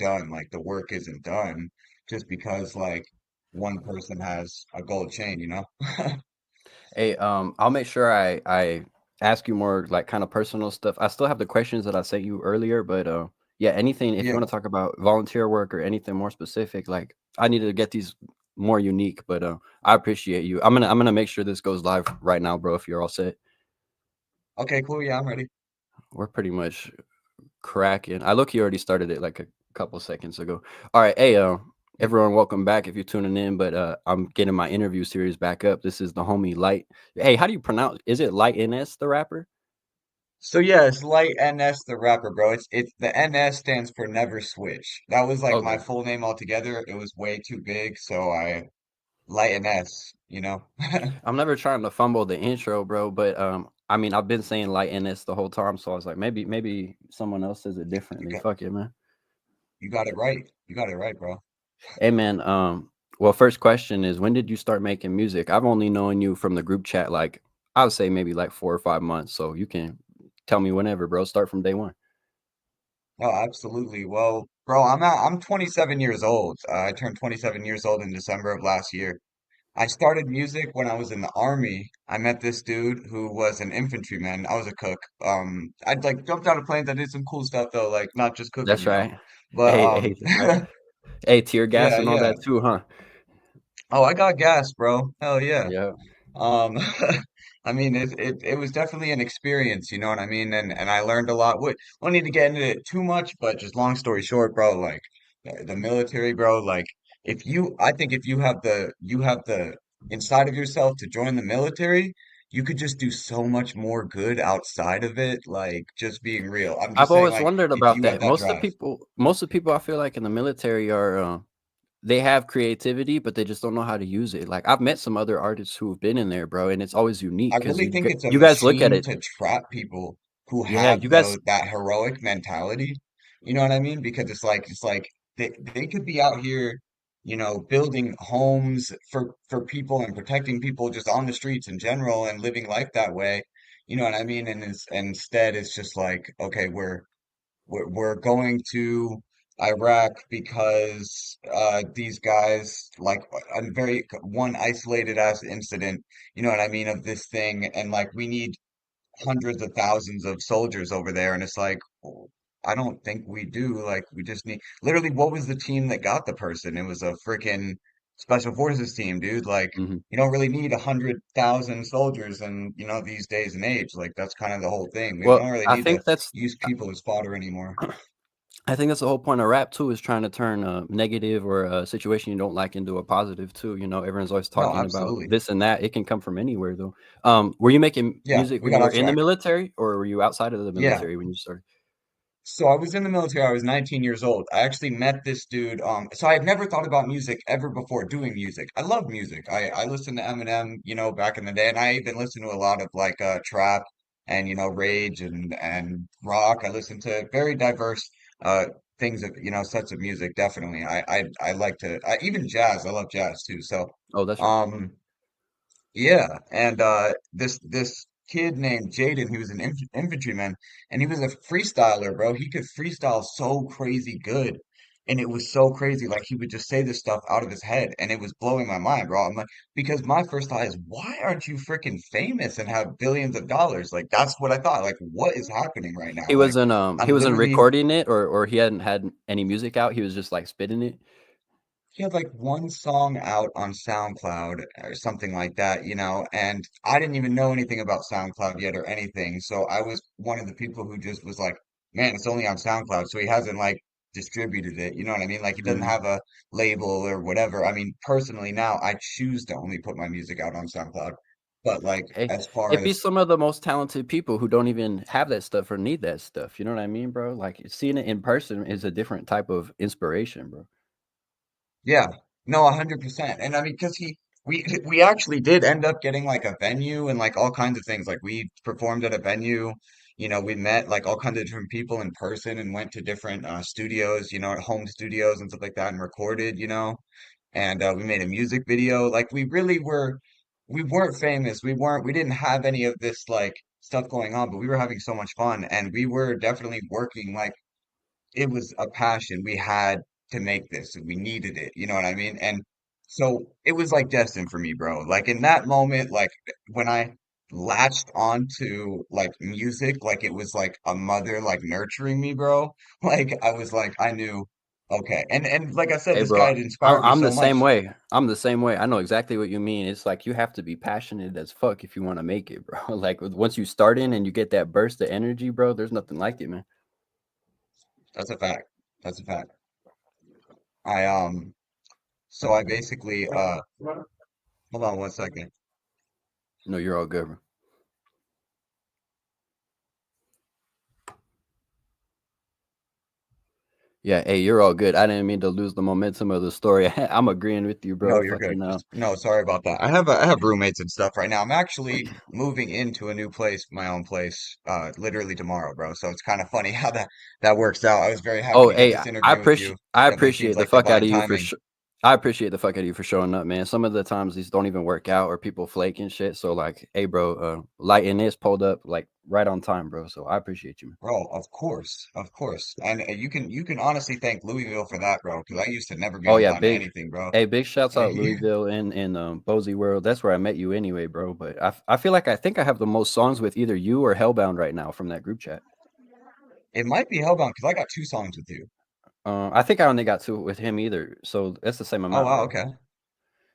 not done. Like the work isn't done just because like one person has a gold chain, you know? Hey, I'll make sure I ask you more like kind of personal stuff. I still have the questions that I sent you earlier, but yeah, anything if you Yeah. want to talk about volunteer work or anything more specific, like I need to get these more unique, but I appreciate you. I'm gonna make sure this goes live right now, bro, if you're all set. Okay, cool. Yeah, I'm ready. We're pretty much cracking. I look, you already started it like a couple seconds ago. All right, hey, Yeah. everyone, welcome back if you're tuning in. But I'm getting my interview series back up. This is the homie Light. Hey, how do you pronounce? Is it Light NS the rapper? So yeah, it's Light NS the rapper, bro. It's the NS stands for Never Switch. That was like my Okay, full name altogether. It was way too big, so I Light NS, you know? I'm never trying to fumble the intro, bro. But I mean, I've been saying Light NS the whole time, so I was like, maybe someone else says it You differently. got Fuck it, man. you got it right. You got it right, bro. Hey, man. Well, first question is, when did you start making music? I've only known you from the group chat, like I would say maybe like 4 or 5 months. So you can tell me whenever, bro. Start from day one. Oh, absolutely. Well, bro, I'm 27 years old. I turned 27 years old in December of last year. I started music when I was in the army. I met this dude who was an infantryman. I was a cook. I'd like jumped out of planes. I did some cool stuff though, like not just cooking, That's you know. right. But Hey, that's right. Hey, tear gas yeah, and all yeah. that too, huh? Oh, I got gas, bro. Hell yeah. Yeah. Um, I mean, it was definitely an experience, you know what I mean? And I learned a lot. We don't need to get into it too much, but just long story short, bro, like the military, bro, like I think if you have the inside of yourself to join the military, you could just do so much more good outside of it, like just being real. I'm I've just saying, always like, wondered if about you have that. that drive. Most of the people I feel like in the military are they have creativity, but they just don't know how to use it. Like I've met some other artists who have been in there, bro, and it's always I unique because really think it's a you guys look at machine it. to trap people who Yeah, have you guys. that heroic mentality. You know what I mean? Because it's like they could be out here, you know, building homes for people and protecting people just on the streets in general and living life that way. You know what I mean? And instead it's just like, okay, we're going to Iraq because these guys like a very one isolated ass incident, you know what I mean, of this thing, and like we need hundreds of thousands of soldiers over there, and it's like well, I don't think we do. Like we just need literally what was the team that got the person? It was a freaking special forces team, dude. Like Mhm. you don't really need 100,000 soldiers, and you know these days and age, like that's kind of the whole thing. We Well, don't really I need to think that's use people as fodder anymore. I think that's the whole point of rap too, is trying to turn a negative or a situation you don't like into a positive too. You know, everyone's always No, talking about absolutely. this and that. It can come from anywhere though. Were you making Yeah, music we when you got were off in the track. military, or were you outside of the Yeah. military when you started? So I was in the military. I was 19 years old. I actually met this dude. So I had never thought about music ever before doing music. I love music. I listened to Eminem, you know, back in the day, and I even listened to a lot of like trap and you know rage and rock. I listened to very diverse uh things of you know sets of music. Definitely. I like to even jazz. I love jazz too. So Oh, that's right. um yeah, and this kid named Jaden, he was an infantryman, and he was a freestyler, bro. He could freestyle so crazy good, and it was so crazy. Like he would just say this stuff out of his head, and it was blowing my mind, bro. I'm like, because my first thought is, why aren't you freaking famous and have billions of dollars? Like that's what I thought. Like, what is happening right now? Like, He I'm wasn't literally recording it, or he hadn't had any music out. He was just like spitting it. he had like one song out on SoundCloud or something like that, you know, and I didn't even know anything about SoundCloud yet or anything. So I was one of the people who just was like, man, it's only on SoundCloud. So he hasn't like distributed it. You know what I mean? Like he doesn't Mhm. have a label or whatever. I mean, personally now I choose to only put my music out on SoundCloud. But like Hey, as far it be as some of the most talented people who don't even have that stuff or need that stuff. You know what I mean, bro? Like seeing it in person is a different type of inspiration, bro. yeah, no, 100%. And I mean, because we actually did end up getting like a venue and like all kinds of things. Like we performed at a venue, you know, we met like all kinds of different people in person and went to different studios, you know, home studios and stuff like that and recorded, you know, and we made a music video. Like we really were, we weren't famous. We didn't have any of this like stuff going on, but we were having so much fun and we were definitely working like it was a passion. We had to make this and we needed it. You know what I mean? And so it was like destined for me, bro. Like in that moment, like when I latched onto like music, like it was like a mother like nurturing me, bro. Like I was like, I knew, okay. And like I said, Hey, this bro, guy had inspired me I'm the so same much. way. I'm the same way. I know exactly what you mean. It's like you have to be passionate as fuck if you want to make it, bro. Like once you start in and you get that burst of energy, bro, there's nothing like it, man. That's a fact. That's a fact. I so I basically hold on one second. No, you're all good, bro. Yeah, hey, you're all good. I didn't mean to lose the momentum of the story. I'm agreeing with you, No, bro. you're good. Fucking No, sorry about that. I have roommates and stuff right now. I'm actually moving into a new place, my own place, literally tomorrow, bro. So it's kind of funny how that works out. I was very happy Oh, to get hey, this interview with you. I Definitely seems appreciate the like fuck out divine of you for timing. I appreciate the fuck out of you for showing up, man. Some of the times these don't even work out or people flake and shit. So like, hey, bro, Light and this pulled up like right on time, bro. So I appreciate you, man. Bro, of course, of course. And you can honestly thank Louisville for that, bro, because I used to never be Oh on yeah, time to anything, bro. big shouts out Louisville and Bozy World. That's where I met you anyway, bro. But I feel like I think I have the most songs with either you or Hellbound right now from that group chat. It might be Hellbound because I got two songs with you. I think I only got two with him either, so that's the same Oh amount, wow, bro. okay.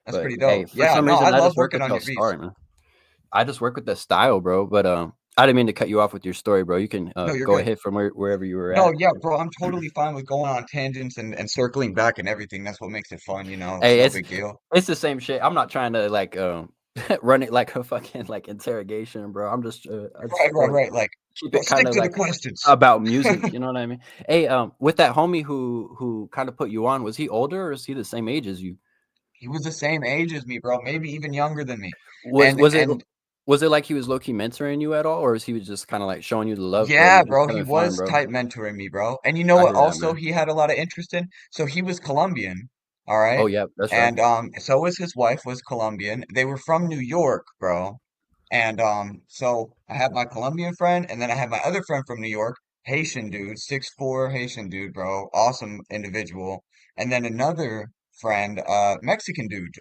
That's But pretty hey, dope. for Yeah, some no, I reason I love just work working with on y'all your beats. story, man. I just work with the style, bro. But I didn't mean to cut you off with your story, bro. You can No, you're go good. ahead from wherever you were No, at. yeah, bro, I'm totally fine with going on tangents and circling back and everything. That's what makes it fun, you know. It's Hey, no big deal. it's the same shit. I'm not trying to like run it like a fucking like interrogation, bro. I just Right, right, want to right. Like, keep bro, it kind stick of to the like questions. about music. You know what I mean? Hey, with that homie who kind of put you on, was he older or is he the same age as you? He was the same age as me, bro, maybe even younger than me. Was And was it and was it like he was low key mentoring you at all, or is he was just kind of like showing you the love, bro? yeah, You just bro, he having fun, was bro. type mentoring me, bro. And you know I what hear that, also man. he had a lot of interest in? So he was Colombian, all Oh right? yeah, that's right. And so was his wife was Colombian. They were from New York, bro. And so I have my Colombian friend, and then I have my other friend from New York, Haitian dude, 6'4" Haitian dude, bro, awesome individual. And then another friend, Mexican dude,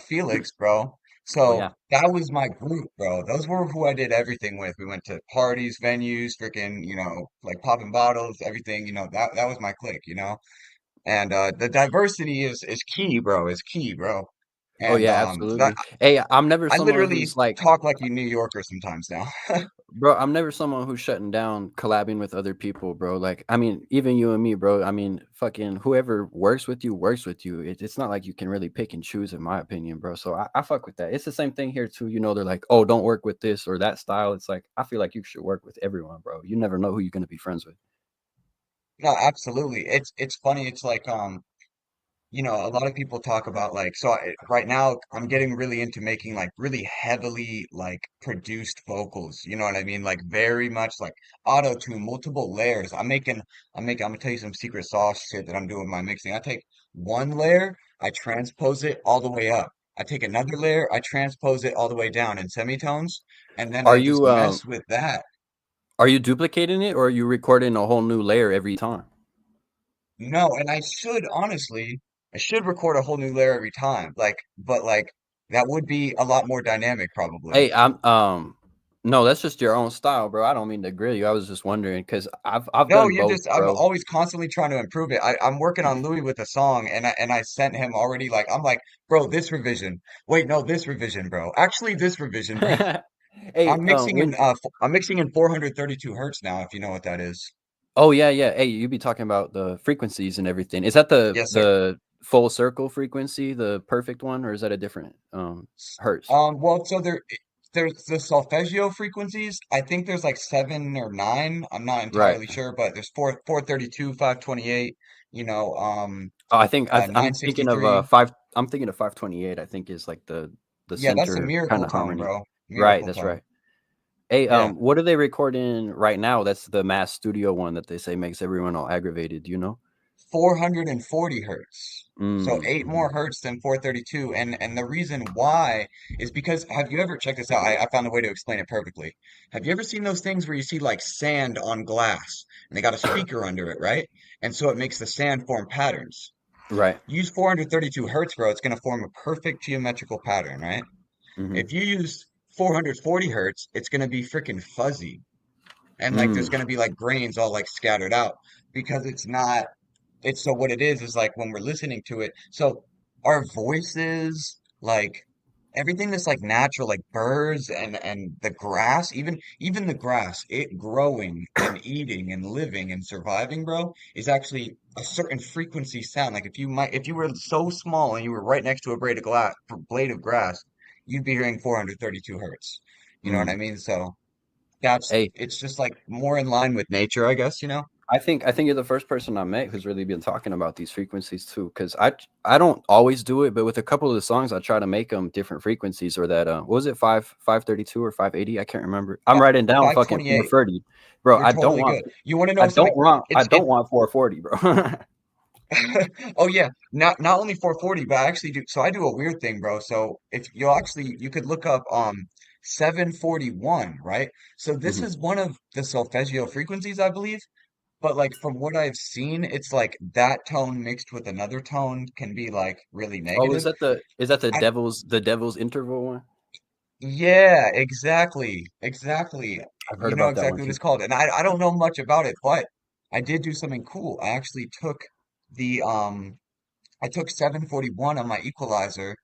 Felix, bro. Oh So yeah. that was my group, bro. Those were who I did everything with. We went to parties, venues, freaking, you know, like popping bottles, everything. You know, that was my clique, you know. And the diversity is key, bro. Is key, bro. Oh And yeah, absolutely. Hey, I'm never I someone literally who's like, talk like a New Yorker sometimes now. bro, I'm never someone who's shutting down collabing with other people, bro. Like, I mean, even you and me, bro. I mean, fucking whoever works with you works with you. It's not like you can really pick and choose, in my opinion, bro. So I fuck with that. It's the same thing here too. You know, they're like, oh, don't work with this or that style. It's like I feel like you should work with everyone, bro. You never know who you're gonna be friends with. No, absolutely. It's funny. It's like you know, a lot of people talk about like right now I'm getting really into making like really heavily like produced vocals. You know what I mean? Like very much like auto tune, multiple layers. I'm gonna tell you some secret sauce shit that I'm doing with my mixing. I take one layer, I transpose it all the way up. I take another layer, I transpose it all the way down in semitones, and then Are I just you mess with that. duplicating it or are you recording a whole new layer every time? No, and I should record a whole new layer every time. Like, but like that would be a lot more dynamic, probably. Hey, no, that's just your own style, bro. I don't mean to grill you. I was just wondering because I've No, done you're both, just, I'm bro. always constantly trying to improve it. I'm working on Louis with a song and I sent him already like, I'm like, bro, this revision. Wait, no, this revision, bro. Actually, this revision, bro. Hey, when I'm mixing in 432 hertz now, if you know what that is. oh yeah, yeah. Hey, you be talking about the frequencies and everything. Is that Yes, sir. the full circle frequency, the perfect one, or is that a different hertz? Well, so there's the solfeggio frequencies. I think there's like seven or nine. I'm not Right. entirely sure, but there's 432, 528, you know, Oh, I think I'm thinking of 963. five. I'm thinking of 528. I think is like the Yeah, that's a center kind miracle of tone, harmony. bro. Right. Miracle That's tone. right. Hey, Yeah. what are they recording right now? That's the mass studio one that they say makes everyone all aggravated. Do you know? 440 hertz. So Mm, eight mhm. more hertz than 432. And the reason why is because have you ever checked this out? I found a way to explain it perfectly. Have you ever seen those things where you see like sand on glass and they got a speaker under it, right? And so it makes the sand form patterns. Right. Use 432 hertz, bro, it's going to form a perfect geometrical pattern, right? Mm-hmm. If you use 440 hertz, it's going to be freaking fuzzy. And like there's Mm. going to be like grains all like scattered out because it's so what it is like when we're listening to it. So our voices, like everything that's like natural, like birds and the grass, even the grass, it growing and eating and living and surviving, bro, is actually a certain frequency sound. Like if you were so small and you were right next to a blade of grass, you'd be hearing 432 hertz. You know what I Mm. mean? So that's Hey, it's just like more in line with nature, I guess, you know? I think you're the first person I met who's really been talking about these frequencies too. Because I don't always do it, but with a couple of the songs, I try to make them different frequencies or that what was it 532 or 580? I can't remember. I'm writing down fucking 528. 430, bro. You're totally good. You want to know something? I It's don't want 440, bro. oh yeah, not only 440, but I actually do. So I do a weird thing, bro. So if you could look up 741, right? So this Mhm. is one of the solfeggio frequencies, I believe. But like from what I've seen, it's like that tone mixed with another tone can be like really Oh, negative. is that I the devil's interval one? Yeah, exactly. Exactly. I've heard You know about that one exactly what too. it's called. And I don't know much about it, but I did do something cool. The I took 741 on my equalizer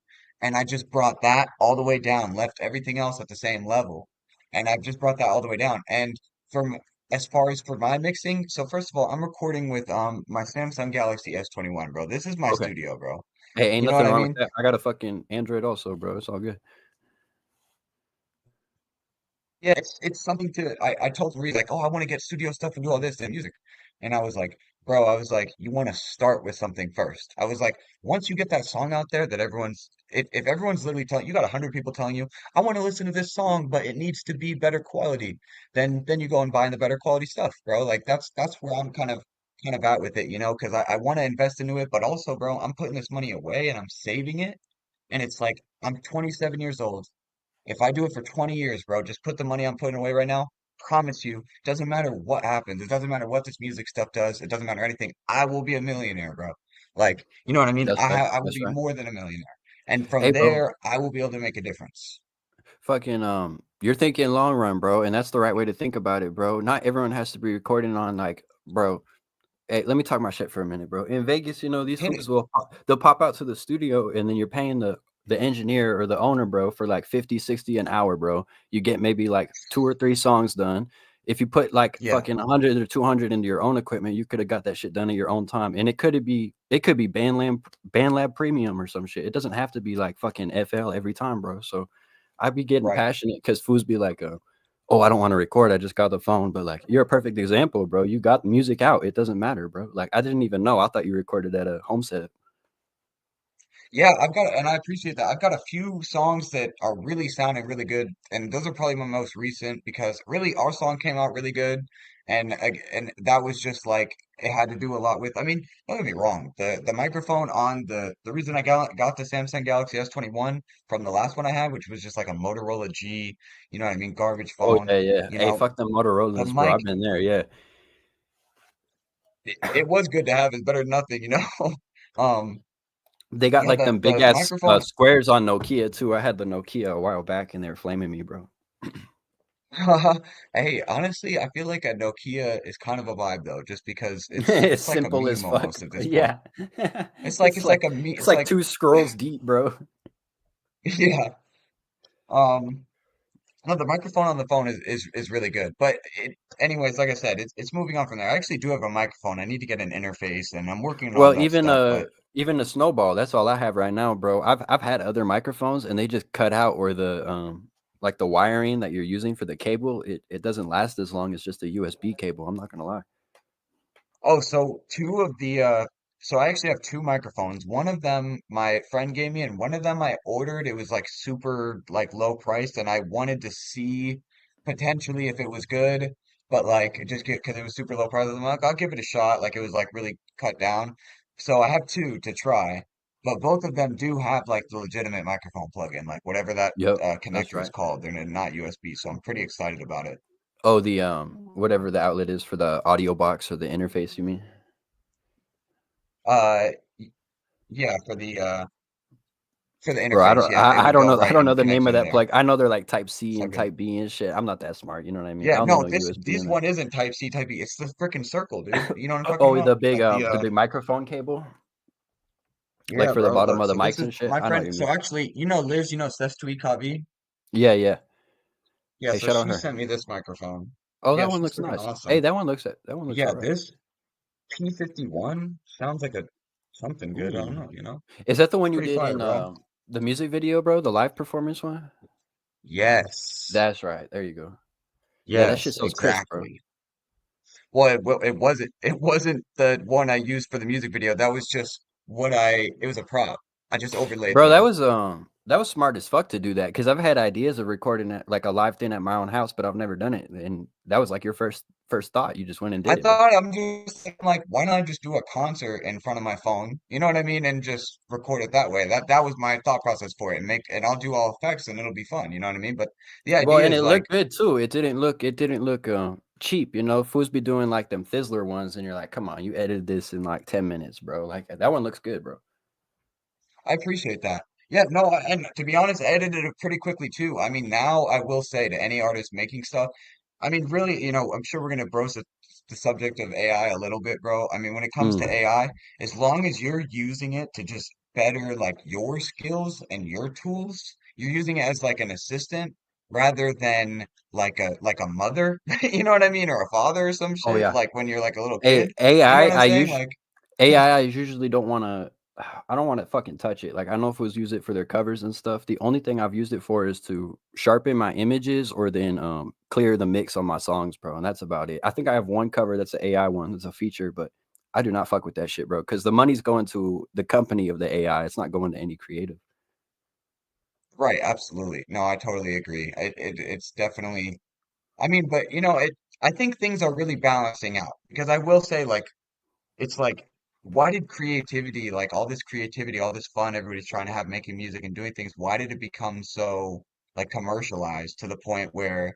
and I just brought that all the way down, left everything else at the same level. And I've just brought that all the way down. And from as far as for my mixing, so first of all, I'm recording with my Samsung Galaxy S21, bro. This is my Okay. studio, bro. Hey, ain't You know what nothing I wrong with mean? that. I got a fucking Android also, bro. It's all good. Yeah, it's something to I told Marie like, oh, I want to get studio stuff and do all this and music. And I was like, bro, I was like, you want to start with something first. I was like, once you get that song out there that if everyone's literally telling you got 100 people telling you, I want to listen to this song, but it needs to be better quality, then you go and buy the better quality stuff, bro. Like that's where I'm kind of at with it, you know, because I want to invest into it, but also, bro, I'm putting this money away and I'm saving it. And it's like I'm 27 years old. If I do it for 20 years, bro, just put the money I'm putting away right now. Promise you, doesn't matter what happens. It doesn't matter what this music stuff does. It doesn't matter anything. I will be a millionaire, bro. Like, you know what I mean? That's right. I will That's be right. more than a millionaire. And from Hey, bro. there, I will be able to make a difference. Fucking you're thinking long run, bro, and that's the right way to think about it, bro. Not everyone has to be recording on like, bro. Hey, let me talk my shit for a minute, bro. In Vegas, these Hit it. fools they'll pop out to the studio and then you're paying the engineer or the owner, bro, for like 50, 60 an hour, bro. You get maybe like 2 or 3 songs done. If you put like Yeah, fucking 100 or 200 into your own equipment, you could have got that shit done in your own time. And it could be BandLab Premium or some shit. It doesn't have to be like fucking FL every time, bro. So I'd be getting right. passionate because fools be like, oh, I don't want to record. I just got the phone. But like, you're a perfect example, bro. You got music out. It doesn't matter, bro. Like, I didn't even know. I thought you recorded at a home set. Yeah, and I appreciate that. I've got a few songs that are really sounding really good, and those are probably my most recent because really our song came out really good, and that was just like it had to do a lot with. I mean, don't get me wrong, the microphone on the reason I got the Samsung Galaxy S21 from the last one I had, which was just like a Motorola G, you know what I mean, garbage Oh phone, yeah, yeah. you Hey, know, fuck them the Motorola's, bro. mic I've been there. Yeah, it was good to have. It's better than nothing, you know. Um, they got yeah, like the them big the ass microphone. squares on Nokia too. I had the Nokia a while back, and they were flaming me, bro. Hey, honestly, I feel like a Nokia is kind of a vibe though, just because it's It's it's like a simple as meme fuck, almost at bro. this point. Yeah, It's like a meme. it's It's like like 2 scrolls deep, bro. yeah. Um. No, the microphone on the phone is really good. But anyways, like I said, it's moving on from there. I actually do have a microphone. I need to get an interface, and I'm working on all Well, that stuff. But even the snowball, that's all I have right now, bro. I've had other microphones and they just cut out or the like the wiring that you're using for the cable, it doesn't last as long as just a USB cable. I'm not gonna lie. oh, so I actually have two microphones. One of them my friend gave me, and one of them I ordered. It was like super like low priced, and I wanted to see potentially if it was good. but like just get because it was super low price. I'm like, I'll give it a shot. Like it was like really cut down. So I have two to try, but both of them do have like the legitimate microphone plug-in, like whatever that Yep, that's connector is right. called. They're not USB, so I'm pretty excited about it. Oh, the whatever the outlet is for the audio box or the interface, you mean? Uh, y- yeah, for the Bro, interface, yeah, it I would don't go know right the and connect name of in that there. plug. I know they're like Type C and Plug in. Type B and shit. I'm not that smart, you know what I mean? I Yeah, only no, know USB this and the one isn't Type C, Type B. It's the freaking circle, dude. You know what I'm talking oh, about? Like the big microphone cable, like yeah, for the bro. bottom Look, of the so this mics is and shit. my I know what friend. you So mean. actually, Liz, Ses2EKV. Yeah, yeah. Yeah, Hey, so shout out she her. sent me this microphone. Oh, Yeah, that one she's looks freaking nice. Hey, awesome. that one looks Yeah, alright. this P51 sounds like a something good. I don't Ooh. know, Is that the It's one you pretty did fire, in bro. the music video, bro? The live performance one? Yes. That's right. There you go. Yeah, that shit Yes, sounds crisp, bro. exactly. Well, it wasn't the one I used for the music video. That was just it was a prop. I just overlaid Bro, the that was smart as fuck to do that because I've had ideas of recording it like a live thing at my own house, but I've never done it. And that was like your first thought. You just went and I did it, bro. thought I'm just thinking, like, why not just do a concert in front of my phone? You know what I mean? And just record it that way. That was my thought process for it. And I'll do all effects and it'll be fun. You know what I mean? But the Well, idea and is it like, looked good too. It didn't look cheap, you know. Fools be doing like them Fizzler ones, and you're like, come on, you edited this in like 10 minutes, bro. Like that one looks good, bro. I appreciate that. Yeah, no, and to be honest, I edited it pretty quickly too. I mean, now I will say to any artist making stuff, I mean, really, I'm sure we're gonna broach the subject of AI a little bit, bro. I mean, when it comes to Mm. AI, as long as you're using it to just better like your skills and your tools, you're using it as like an assistant rather than like a mother, you know what I mean, or a father or some Oh shit, yeah. like when you're like a little A kid. You know AI, what I'm saying? Like, AI, I usually don't want to. I don't want to fucking touch it. Like I know fools use it for their covers and stuff. The only thing I've used it for is to sharpen my images or then clear the mix on my songs, bro. And that's about it. I think I have one cover that's an AI one, that's a feature, but I do not fuck with that shit, bro. Because the money's going to the company of the AI. It's not going to any creative. right, absolutely. No, I totally agree. It's definitely. I mean, but I think things are really balancing out because I will say, like, it's like, why did creativity, like all this creativity, all this fun everybody's trying to have making music and doing things, why did it become so like commercialized to the point where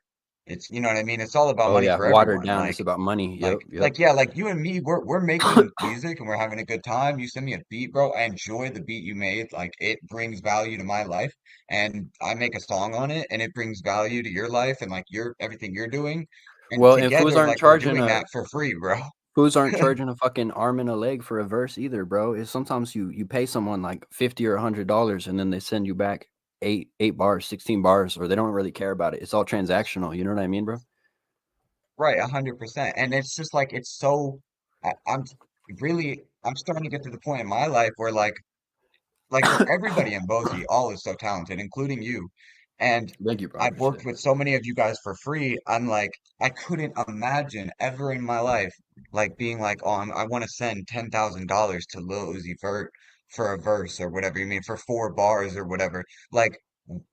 you know what I mean? It's all about Oh money yeah, for watered everyone. down. It's about money. Yep, yep. Yeah, like you and me, we're making music and we're having a good time. You send me a beat, bro. I enjoy the beat you made. Like it brings value to my life, and I make a song on it, and it brings value to your life and like your everything you're doing. And Well, and fools together, aren't like we're charging doing a that for free, bro. Fools aren't charging a fucking arm and a leg for a verse either, bro. It's sometimes you pay someone like 50 or $100 and then they send you back eight bars, 16 bars, or they don't really care about it. It's all transactional. You know what I mean, bro? Right, 100%. And it's just like it's so I'm really I'm starting to get to the point in my life where for everybody in Boise, all is so talented, including you. And Thank you, bro. I I've appreciate worked it. with so many of you guys for free. I'm like, I couldn't imagine ever in my life, like being like, oh, I want to send $10,000 to Lil Uzi Vert for a verse or whatever you mean, for 4 bars or whatever. Like,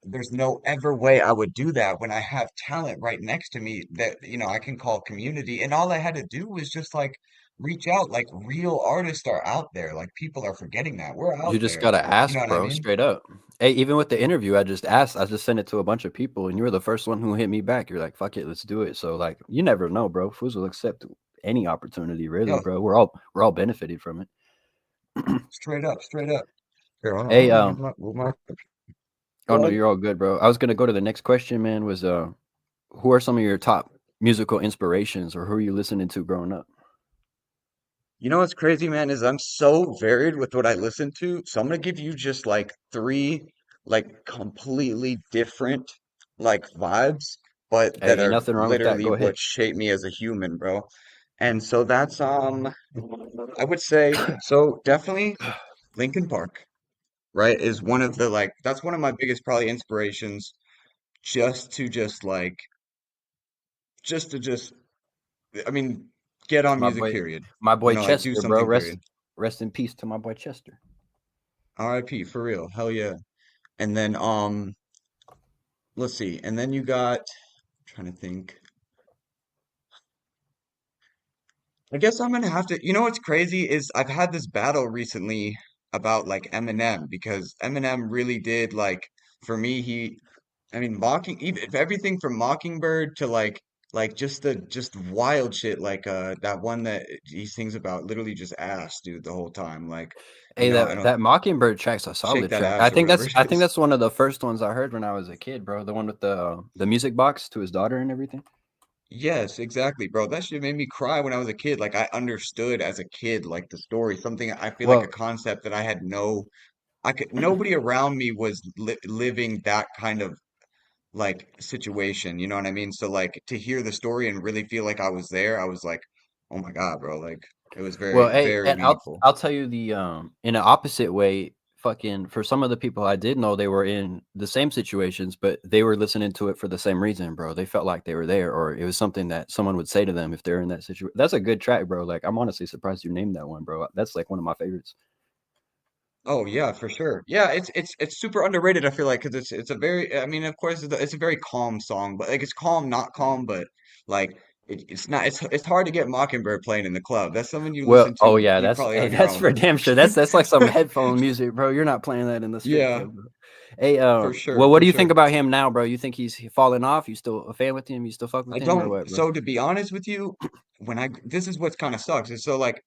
there's no ever way I would do that when I have talent right next to me that, I can call community. And all I had to do was just like reach out. Like, real artists are out there. Like, people are forgetting that. We're You out just there. gotta You know ask, what I bro, mean? straight up. Hey, even with the interview, I just asked. I just sent it to a bunch of people, and you were the first one who hit me back. You're like, "Fuck it, let's do it." So, like, you never know, bro. Fools will accept any opportunity, really, Yo, bro. We're all benefited from it. straight up, straight up. Here, hold Hey, on, oh go no, ahead. you're all good, bro. I was gonna go to the next question, man. Was who are some of your top musical inspirations, or who are you listening to growing up? You know what's crazy, man, is I'm so varied with what I listen to. So I'm gonna give you just like three like completely different like vibes, but Hey, that ain't are nothing wrong with that. literally Go ahead. what shaped me as a human, bro. And so that's I would say so definitely Linkin Park, right, is one of the like that's one of my biggest probably inspirations just to just I mean get on My music boy, period. my boy Like do Chester, bro. something period. Rest in peace to my boy Chester. RIP for real. Hell yeah. And then let's see. And then you got trying to think. I guess I'm gonna have to. You know what's crazy is I've had this battle recently about like Eminem because Eminem really did like for me I mean Mocking even everything from Mockingbird to like just wild shit like that one that he sings about literally just ass dude the whole time like Hey, I that don't that Mockingbird track's a shake solid that track. ass or whatever it I think is. that's one of the first ones I heard when I was a kid, bro. The one with the music box to his daughter and everything. Yes, exactly, bro. That shit made me cry when I was a kid. Like I understood as a kid like the story, something I feel like a Well, concept that I had no I could nobody around me was living that kind of like situation, you know what I mean? So like to hear the story and really feel like I was there, I was like, "Oh my God, bro." Like it was well, very hey, very and meaningful. I'll tell you the in an opposite way, fucking for some of the people I did know, they were in the same situations, but they were listening to it for the same reason, bro. They felt like they were there, or it was something that someone would say to them if they're in that situation. That's a good track, bro. Like I'm honestly surprised you named that one, bro. That's like one of my favorites. Oh yeah, for sure. Yeah, it's super underrated, I feel like, because it's a very I mean, of course it's a very calm song, but like it's calm, not calm, but like it's not it's hard to get Mockingbird playing in the club. That's something you Well, listen oh to yeah, you that's probably hey, on your that's own. for damn sure. That's like some headphone music, bro. You're not playing that in the strip Yeah, club, bro. Hey, well, what for do you think sure. about him now, bro? You think he's falling off? You still a fan with him? You still fuck with I him or don't what, bro? so to be honest with you, when I this is what kind of sucks. Is so like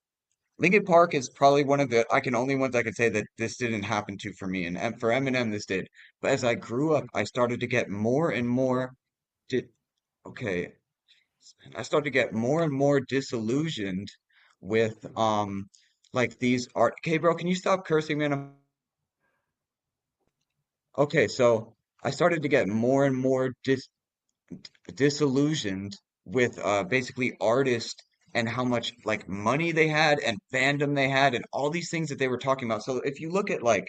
Linkin Park is probably one of the I can only ones I could say that this didn't happen to for me, and for Eminem this did. But as I grew up, I started to get more and more di okay, I started to get more and more disillusioned with like these art. Okay, bro, can you stop cursing, man? Okay, so I started to get more and more disillusioned with basically artists and how much like money they had and fandom they had and all these things that they were talking about. So if you look at like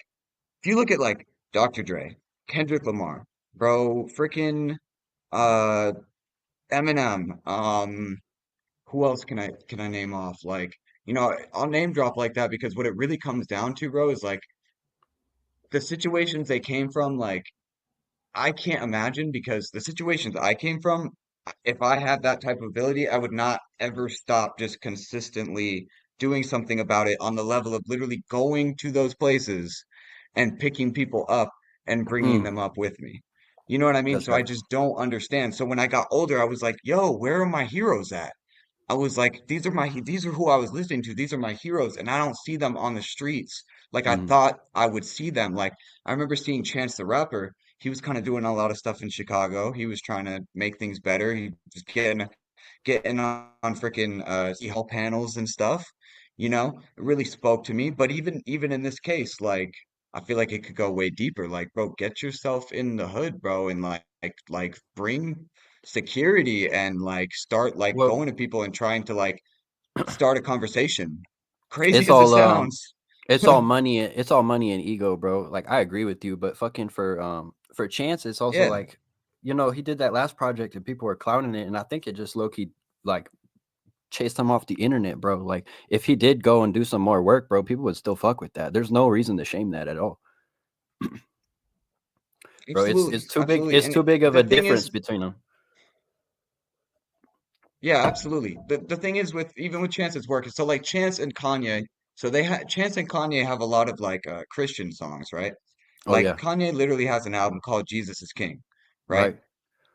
Dr. Dre, Kendrick Lamar, bro, freaking uh Eminem, who else can I name off? Like, I'll name drop like that because what it really comes down to, bro, is like the situations they came from, like I can't imagine because the situations I came from, if I had that type of ability, I would not ever stop just consistently doing something about it on the level of literally going to those places and picking people up and bringing Mm, them up with me. You know what I mean? that's So I right. just don't understand. So when I got older, I was like, yo, where are my heroes at? I was like, these are who I was listening to. These are my heroes, and I don't see them on the streets like I Mm. thought I would see them. Like I remember seeing Chance the Rapper. He was kind of doing a lot of stuff in Chicago. He was trying to make things better. He was getting on freaking city hall panels and stuff. It really spoke to me. But even in this case, like I feel like it could go way deeper. Like, bro, get yourself in the hood, bro, and like bring security and like start like Well, going to people and trying to like start a conversation. Crazy it's as it all sounds. it's all money and ego, bro. Like I agree with you, but fucking for Chance, it's also Yeah, like, he did that last project and people were clowning it, and I think it just low key like chased him off the internet, bro. Like if he did go and do some more work, bro, people would still fuck with that. There's no reason to shame that at all, bro. It's absolutely, too big. absolutely. It's And too big of the a thing difference is, between them. yeah, absolutely. The thing is with even with Chance's work, so like Chance and Kanye, so they had Chance and Kanye have a lot of like Christian songs, right? Oh Like yeah, Kanye literally has an album called Jesus is King, right? right.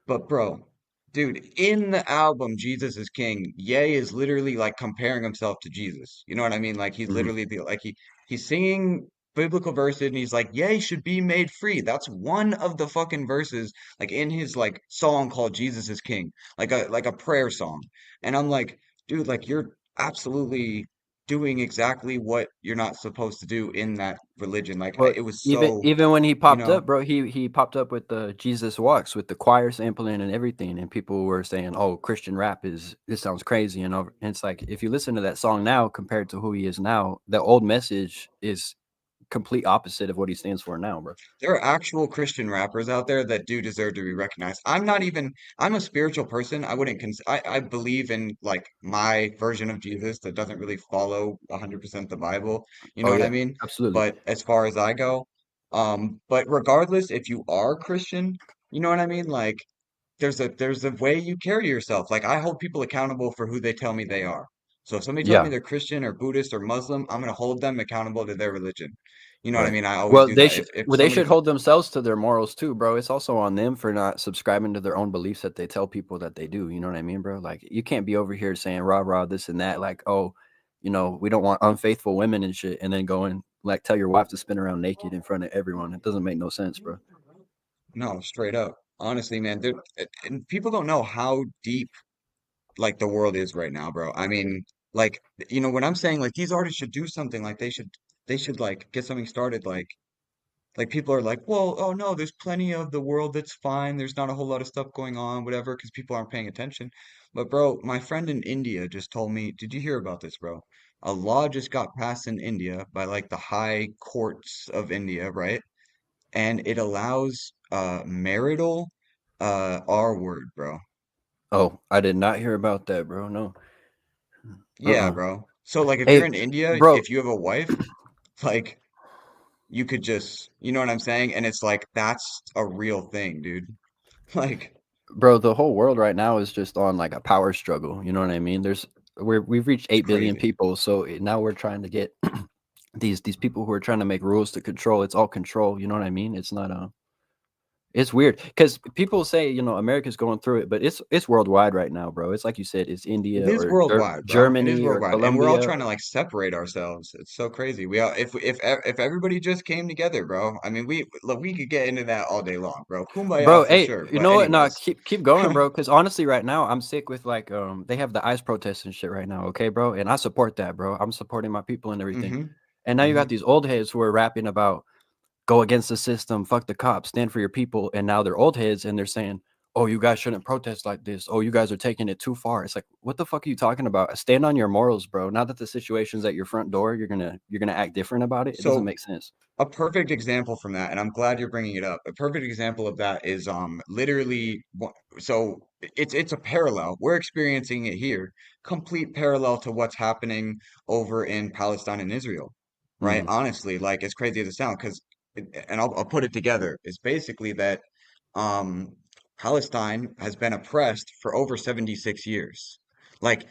But bro, dude, in the album Jesus is King, Ye is literally like comparing himself to Jesus. You know what I mean? Like he's Hmm. literally like he's singing biblical verses and he's like, Ye should be made free. That's one of the fucking verses like in his like song called Jesus is King, like a prayer song. And I'm like, dude, like you're absolutely doing exactly what you're not supposed to do in that religion. Like Well, it was even so, even when he you popped know. up, bro, he popped up with the Jesus Walks with the choir sampling and everything, and people were saying, "Oh, Christian rap is this sounds crazy," and it's like if you listen to that song now compared to who he is now, the old message is complete opposite of what he stands for now, bro. There are actual Christian rappers out there that do deserve to be recognized. I'm a spiritual person. I believe in like my version of Jesus that doesn't really follow 100% the Bible. You Oh know what I yeah, mean? absolutely. But as far as I go, but regardless, if you are Christian, you know what I mean? Like there's a way you carry yourself. Like I hold people accountable for who they tell me they are. So if somebody tells me Yeah. they're Christian or Buddhist or Muslim, I'm gonna hold them accountable to their religion. You know what I Right. mean? I always Well, do that. If they somebody should hold themselves to their morals too, bro. It's also on them for not subscribing to their own beliefs that they tell people that they do. You know what I mean, bro? Like you can't be over here saying rah rah this and that, like, oh, we don't want unfaithful women and shit, and then go and like tell your wife to spin around naked in front of everyone. It doesn't make no sense, bro. no, straight up. Honestly, man, and people don't know how deep like the world is right now, bro. I mean, like, when I'm saying like these artists should do something, like they should like get something started, like people are like, well, oh no, there's plenty of the world that's fine. There's not a whole lot of stuff going on, whatever, because people aren't paying attention. But bro, my friend in India just told me, did you hear about this, bro? A law just got passed in India by like the high courts of India, right? And it allows marital R word, bro. Oh, I did not hear about that, bro. No. Yeah, Uh-uh. bro. So like if you're Hey, in India, bro, if you have a wife, like you could just, you know what I'm saying? And it's like that's a real thing, dude. Like bro, the whole world right now is just on like a power struggle. You know what I mean? We've reached it's 8 billion crazy. people, so now we're trying to get these people who are trying to make rules to control. It's all control. You know what I mean? It's not it's weird because people say America's going through it, but it's worldwide right now, bro. It's like you said, it's It India is or worldwide, bro. It is Germany or worldwide. And we're all Colombia. trying to like separate ourselves. It's so crazy. We all if everybody just came together, bro. I mean, we look, we could get into that all day long, bro. Bro, Kumbaya for hey, sure. you But know what? No, anyways. keep going, bro. Because honestly, right now, I'm sick with like they have the ICE protests and shit right now, okay, bro? And I support that, bro. I'm supporting my people and everything. Mm-hmm. And now you got Mm-hmm. these old heads who are rapping about go against the system, fuck the cops, stand for your people. And now they're old heads and they're saying, oh, you guys shouldn't protest like this. Oh, you guys are taking it too far. It's like, what the fuck are you talking about? Stand on your morals, bro. Now that the situation's at your front door, you're gonna act different about it. It doesn't So make sense. a perfect example from that, and I'm glad you're bringing it up. A perfect example of that is literally so it's a parallel. We're experiencing it here, complete parallel to what's happening over in Palestine and Israel, right? Hmm. Honestly, like as crazy as it sounds, because and I'll put it together. It's basically that um Palestine has been oppressed for over 76 years. Like,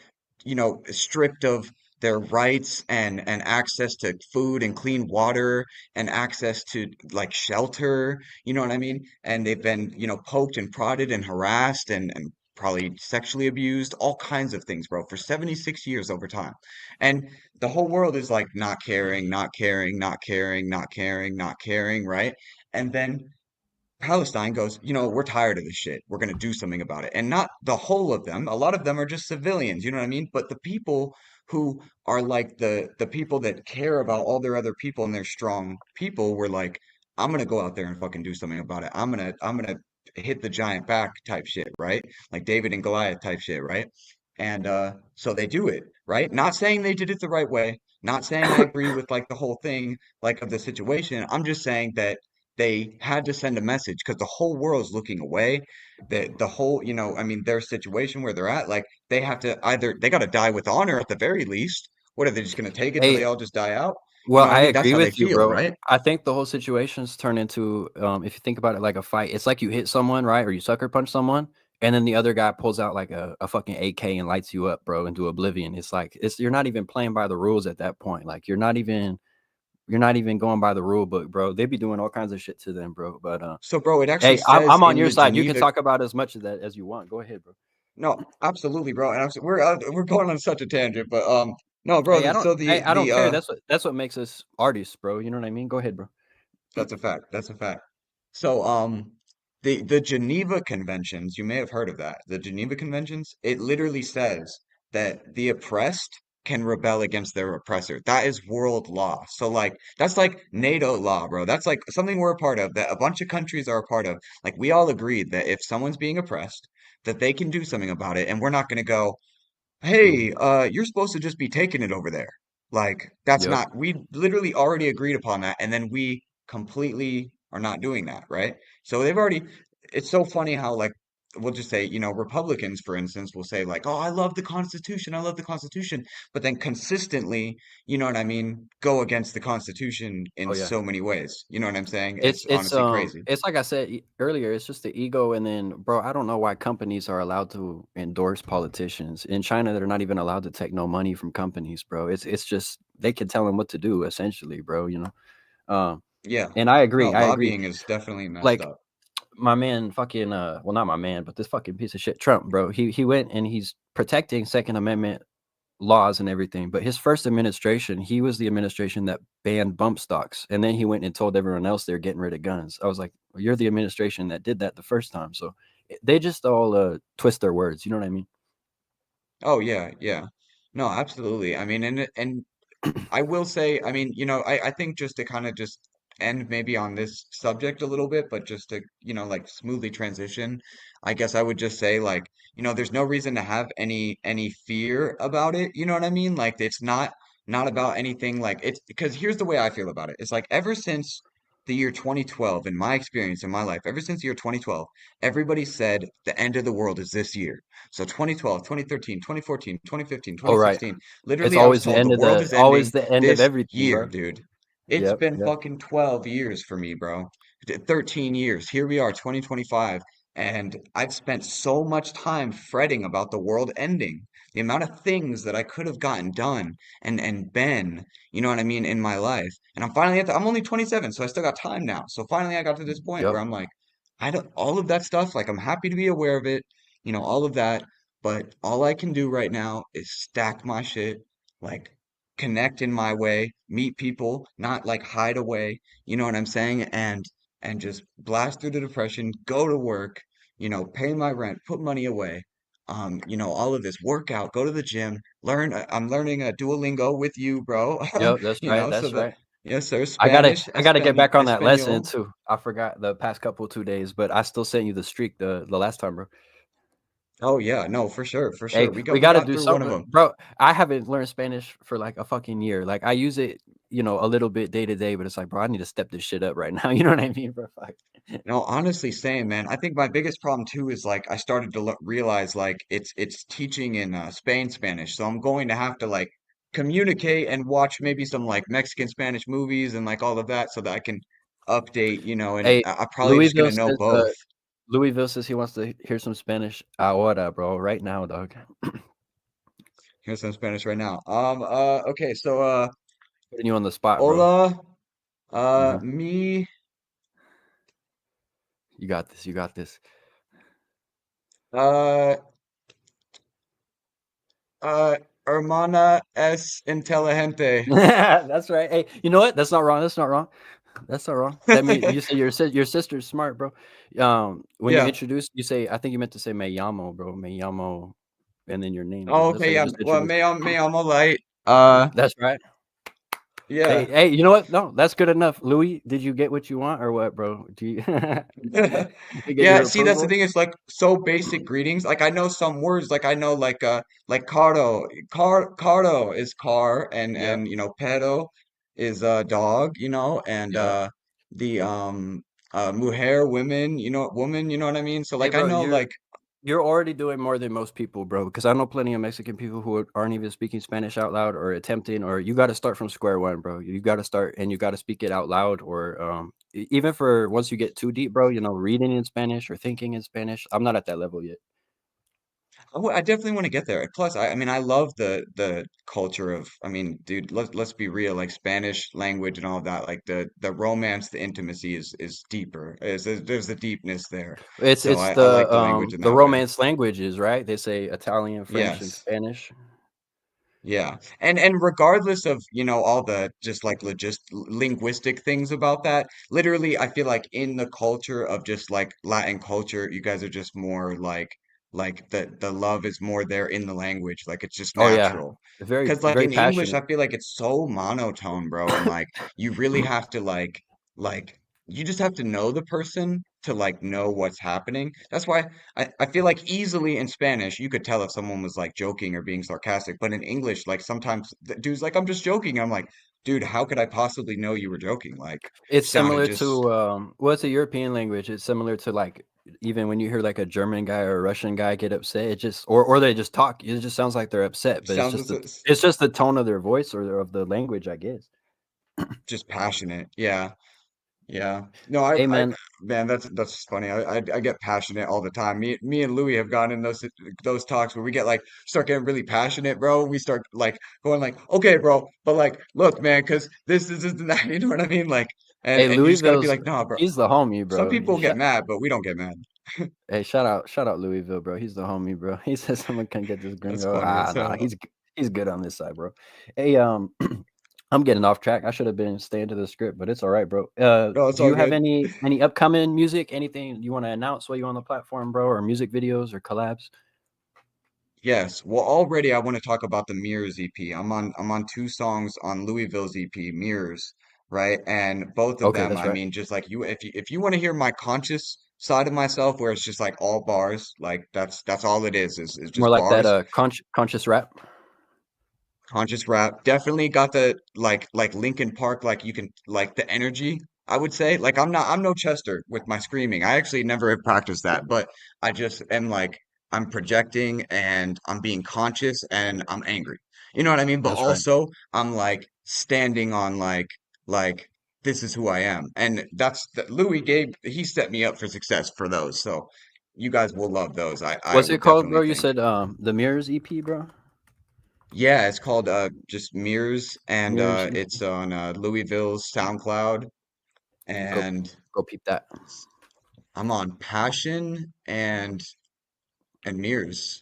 stripped of their rights and access to food and clean water and access to like shelter, you know what I mean? And they've been, poked and prodded and harassed and probably sexually abused, all kinds of things, bro, for 76 years over time. And the whole world is like not caring, not caring, not caring, not caring, not caring, right? And then Palestine goes, we're tired of this shit. We're going to do something about it. And not the whole of them. A lot of them are just civilians, you know what I mean? But the people who are like the people that care about all their other people and they're strong people were like, I'm going to go out there and fucking do something about it. I'm going to hit the giant back type shit, right? Like David and Goliath type shit, right? And so they do it, right? Not saying they did it the right way, not saying I agree with like the whole thing like of the situation. I'm just saying that they had to send a message because the whole world's looking away. The whole, I mean, their situation where they're at, like they have to either they got to die with honor at the very least. What are they just gonna take it till they Hey, all just die out? You well, know what I I mean? That's agree how they with you, feel, bro. right? I think the whole situation's turned into, if you think about it like a fight, it's like you hit someone, right? Or you sucker punch someone, and then the other guy pulls out like a fucking AK and lights you up, bro, into oblivion. It's like you're not even playing by the rules at that point. Like you're not even going by the rule book, bro. They be doing all kinds of shit to them, bro. But So, bro, it actually hey, I'm says I'm on in your the side. You can Geneva. talk about as much of that as you want. Go ahead, bro. No, absolutely, bro. And we're going on such a tangent, but no, bro. Hey, I don't So hey, the I don't care. That's what makes us artists, bro. You know what I mean? Go ahead, bro. That's a fact. That's a fact. So, the Geneva Conventions, you may have heard of that. The Geneva Conventions, it literally says that the oppressed can rebel against their oppressor. That is world law. So, like, that's like NATO law, bro. That's like something we're a part of, that a bunch of countries are a part of. Like, we all agreed that if someone's being oppressed, that they can do something about it, and we're not going to go, Mhm. hey, you're supposed to just be taking it over there. Like, that's Yep. not, we literally already agreed upon that, and then we completely are not doing that, right? So they've already, it's so funny how, like, we'll just say, Republicans, for instance, will say like, "Oh, I love the Constitution. I love the Constitution," but then consistently, you know what I mean, go against the Constitution in Oh yeah. so many ways. You know what I'm saying? It's It's, honestly crazy. it's like I said earlier, it's just the ego, and then, bro, I don't know why companies are allowed to endorse politicians. In China, they're not even allowed to take no money from companies, bro. It's just they can tell them what to do, essentially, bro. Um, Yeah. and I No, agree, I agree. lobbying is definitely messed Like up. my man, fucking, well, not my man, but this fucking piece of shit, Trump, bro. He went and he's protecting Second Amendment laws and everything. But his first administration, he was the administration that banned bump stocks, and then he went and told everyone else they're getting rid of guns. I was like, well, you're the administration that did that the first time, so they just all twist their words. You know what I mean? Oh yeah, yeah. No, absolutely. I mean, and I will say, I mean, I think just to kind of just end maybe on this subject a little bit, but just to, like smoothly transition, I guess I would just say like, there's no reason to have any fear about it. You know what I mean? Like it's not about anything like it's because here's the way I feel about it. It's like ever since the year 2012, in my experience in my life, ever since the year 2012, everybody said the end of the world is this year. So 2012, 2013, 2014, 2015, Oh, right. 2016. It's Literally, I was told the world is always ending the end of this everything, year, bro. dude. It's Yep, been yep, fucking 12 years for me, bro. 13 years. Here we are, 2025. And I've spent so much time fretting about the world ending. The amount of things that I could have gotten done and been, you know what I mean, in my life. And I'm only 27, so I still got time now. So finally I got to this point yep, where I'm like, I don't, all of that stuff, like I'm happy to be aware of it, all of that. But all I can do right now is stack my shit, like connect in my way, meet people, not like hide away, you know what I'm saying? And just blast through the depression, go to work, pay my rent, put money away. All of this workout, go to the gym, learn. I'm learning a Duolingo with you, bro. yep. That's right. So That's that right. yes, sir. I gotta Spanish, I gotta get back on that lesson Espanol. too. I forgot the past couple 2 days, but I still sent you the streak the last time, bro. Oh yeah, no, for sure, for Hey, sure. We we got we gotta got do through one of something, them. bro. I haven't learned Spanish for like a fucking year. Like I use it, a little bit day to day, but it's like, bro, I need to step this shit up right now. You know what I mean, bro? Fuck. No, honestly, same, man. I think my biggest problem too is like I started to realize like it's teaching in Spain Spanish, so I'm going to have to like communicate and watch maybe some like Mexican Spanish movies and like all of that so that I can update, and Hey, I'm probably just Louisville gonna know says both. Louisville says he wants to hear some Spanish ahora, bro. Right now, dog. Here's some Spanish right now. Okay, so Putting you on the spot, bro. hola, Uh-huh. mi, You got this. You got this. uh, uh, hermana es inteligente. That's right. Hey, you know what? That's not wrong. That's not wrong. That's not wrong. That means you say your sister's smart, bro. When you Yeah. introduce, you say, I think you meant to say me llamo, bro. Me llamo, and then your name, bro. Oh, That's how okay, you yeah. just Well, introduce. me llamo light. That's right. Hey, Yeah. hey, you know what? No, that's good enough. Louis, did you get what you want or what, bro? Do you you get Yeah, your see, that's the approval? thing. It's like so basic greetings. Like I know some words, like I know like cardo. Cardo is car Yep, and perro is dog, and yep. the mujer, woman, you know what I mean? So Hey, like I bro, know like you're already doing more than most people, bro. Because I know plenty of Mexican people who aren't even speaking Spanish out loud or attempting, or you got to start from square one, bro. You got to start and you got to speak it out loud, or even for once you get too deep, bro. Reading in Spanish or thinking in Spanish. I'm not at that level yet. I definitely want to get there. Plus, I mean, I love the culture of. I mean, dude, let's be real. Like Spanish language and all of that. Like the romance, the intimacy is deeper. There's a deepness there. So It's I like the language in the that way. Romance languages, right? They say Italian, French, and Yes. Spanish. Yeah. And regardless of, all the just like linguistic things about that, literally I feel like in the culture of just like Latin culture, you guys are just more like the love is more there in the language. Like it's just Oh yeah, natural. very Because like very in English, passionate. I feel like it's so monotone, bro, and like you really have to like you just have to know the person to like know what's happening. That's why I feel like easily in Spanish, you could tell if someone was like joking or being sarcastic. But in English, like sometimes the dude's like, I'm just joking. I'm like, dude, how could I possibly know you were joking? Like, It's sounded similar just, to well, it's a European language. It's similar to like even when you hear like a German guy or a Russian guy get upset, it just or they just talk, it just sounds like they're upset, but Sounds it's just the tone of their voice or of the language, I guess. just passionate. Yeah. Yeah. No, Hey I, man, man, that's funny. I get passionate all the time. Me and Louis have gotten in those talks where we get like start getting really passionate, bro. We start like going like, okay, bro, but like, look, man, because this and that. You know what I mean? Like, hey and you just got to be Louisville's like, nah, bro. he's the homie, Some bro. people get mad, but we don't get mad. Hey, shout out Louisville, bro. He's the homie, bro. He says someone can get this That's gringo. funny as Nah, hell. he's good on this side, bro. Hey, I'm getting off track. I should have been staying to the script, but it's all right, bro. No, it's Do all you have good. any upcoming music? Anything you want to announce while you're on the platform, bro, or music videos or collabs? Yes. Well, already I want to talk about the Mirrors EP. I'm on two songs on Louisville's EP, Mirrors, right? And both of Okay, them, that's I right. mean, just like you, if you want to hear my conscious side of myself, where it's just like all bars, like that's all it is More just like that bars. conscious rap. Conscious rap definitely got the like Linkin Park, like you can like the energy, I would say. Like I'm no Chester with my screaming. I actually never have practiced that, but I just am like I'm projecting and I'm being conscious and I'm angry. You know what I mean? But That's right. also I'm like standing on like this is who I am. And that's Louis gave he set me up for success for those. So you guys will love those. I What's it would called, bro? definitely You think. said the Mirrors EP, bro. Yeah, it's called just Mirrors and Mirrors EP. it's on Louisville's SoundCloud Go and go peep that. I'm on Passion and Mirrors.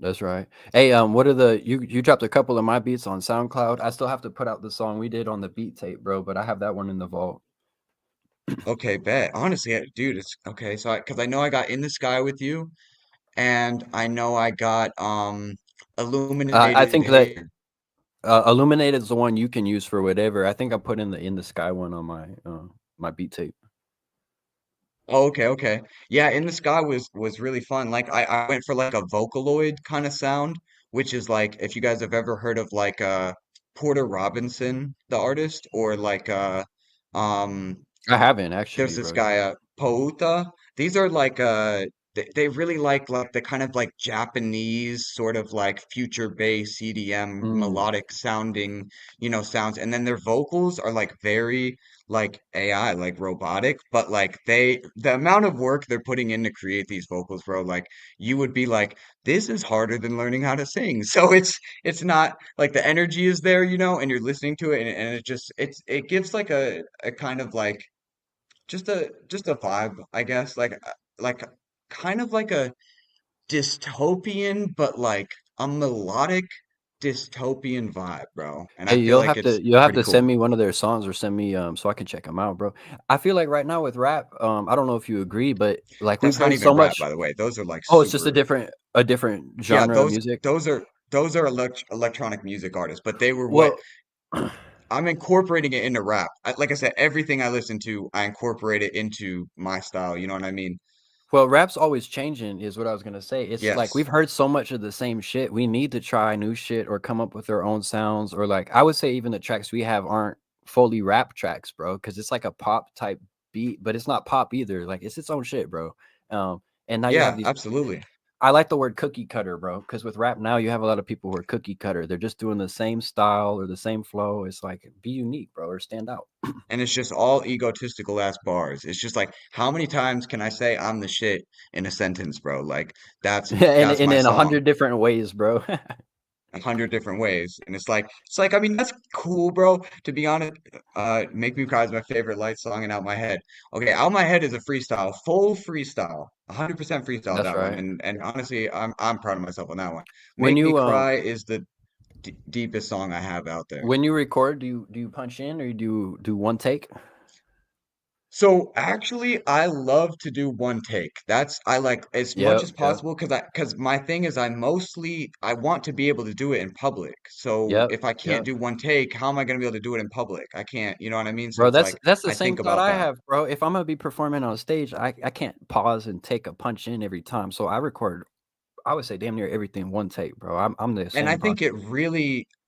That's right. Hey, what are the you dropped a couple of my beats on SoundCloud. I still have to put out the song we did on the beat tape, bro, but I have that one in the vault. Okay, bet. Honestly, dude, it's okay. So because I know I got In the Sky with You and I know I got I Illuminated think that Hater. Illuminated is the one you can use for whatever. I think I put in the sky one on my my beat tape. Oh, okay, okay. Yeah, In the Sky was really fun. Like I went for like a Vocaloid kind of sound, which is like if you guys have ever heard of like Porter Robinson, the artist, or like um I haven't actually, there's this bro. guy, Pouta. These are like they really like the kind of like Japanese sort of like future bass EDM Mm. melodic sounding, sounds. And then their vocals are like very like AI, like robotic, but like the amount of work they're putting in to create these vocals, bro, like you would be like, this is harder than learning how to sing. So it's not like the energy is there, and you're listening to it and it just it gives like a kind of like just a vibe, I guess, like kind of like a dystopian, but like a melodic dystopian vibe, bro. And I Hey, feel like it's you'll have pretty to send cool. me one of their songs or send me so I can check them out, bro. I feel like right now with rap, I don't know if you agree, but like we've That's not heard even so rap, much. by the way. Those are like Oh, it's just super. a different Yeah, genre of those music. those are those are electronic music artists, but they were what Well, I'm incorporating it into rap. Like I said, everything I listen to, I incorporate it into my style. You know what I mean? well, rap's always changing is what I was gonna say. It's like we've Yes. heard so much of the same shit. We need to try new shit or come up with our own sounds or like I would say even the tracks we have aren't fully rap tracks, bro, because it's like a pop type beat, but it's not pop either. Like it's its own shit, bro. And now you have Yeah, these. absolutely. I like the word cookie cutter, bro, because with rap now you have a lot of people who are cookie cutter. They're just doing the same style or the same flow. It's like be unique, bro, or stand out. And it's just all egotistical ass bars. It's just like, how many times can I say I'm the shit in a sentence, bro? Like and that's and my in a song, hundred different ways, bro. 100 different ways. And it's like, I mean, that's cool, bro. To be honest, Make Me Cry is my favorite Light song and Out My Head. Okay, Out My Head is a freestyle, full freestyle, 100% freestyle That's that one. right. And honestly, I'm proud of myself on that one. When Make Me you Cry is the d deepest song I have out there. when you record, do you punch in or you do one take? So actually, I love to do one take. I like as much Yep, as yep, possible because my thing is I want to be able to do it in public. So yep, if I can't yep. do one take, how am I going to be able to do it in public? I can't, you know what I mean? So Bro, it's like that's the I same think thought about I that. have, bro. If I'm gonna be performing on stage, I can't pause and take a punch in every time. So I record, I would say damn near everything one take, bro. I'm the And same process.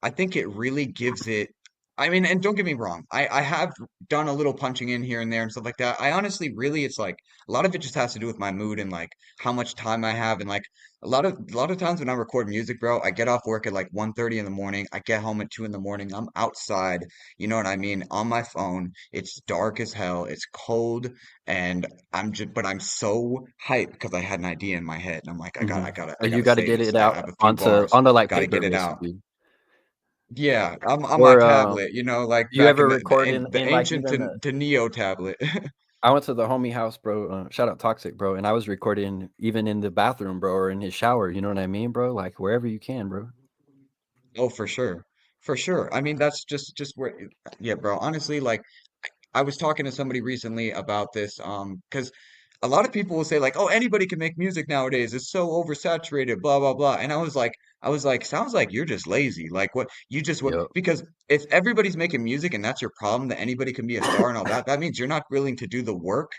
I think it really gives it I mean, and don't get me wrong, I have done a little punching in here and there and stuff like that. I honestly, really, it's like a lot of it just has to do with my mood and like how much time I have. And like a lot of times when I record music, bro, I get off work at like 1:30 in the morning. I get home at 2 in the morning. I'm outside, you know what I mean, on my phone. It's dark as hell. It's cold, and but I'm so hyped because I had an idea in my head, and I'm like, Hmm. I You gotta got to say get this. it I out have a few bars. onto like Got to paper, get it out. basically. Yeah, I'm on my Or tablet, you know, like you back ever in record the in like ancient even the to Neo tablet. I went to the homie house, bro. Shout out Toxic, bro. And I was recording even in the bathroom, bro, or in his shower. You know what I mean, bro? Like wherever you can, bro. Oh, for sure. For sure. I mean, that's just where, yeah, bro. Honestly, like I was talking to somebody recently about this, because a lot of people will say like, oh, anybody can make music nowadays. It's so oversaturated, blah blah blah. And I was like, sounds like you're just lazy. Like what you just what Yep. because if everybody's making music and that's your problem, that anybody can be a star and all that, that means you're not willing to do the work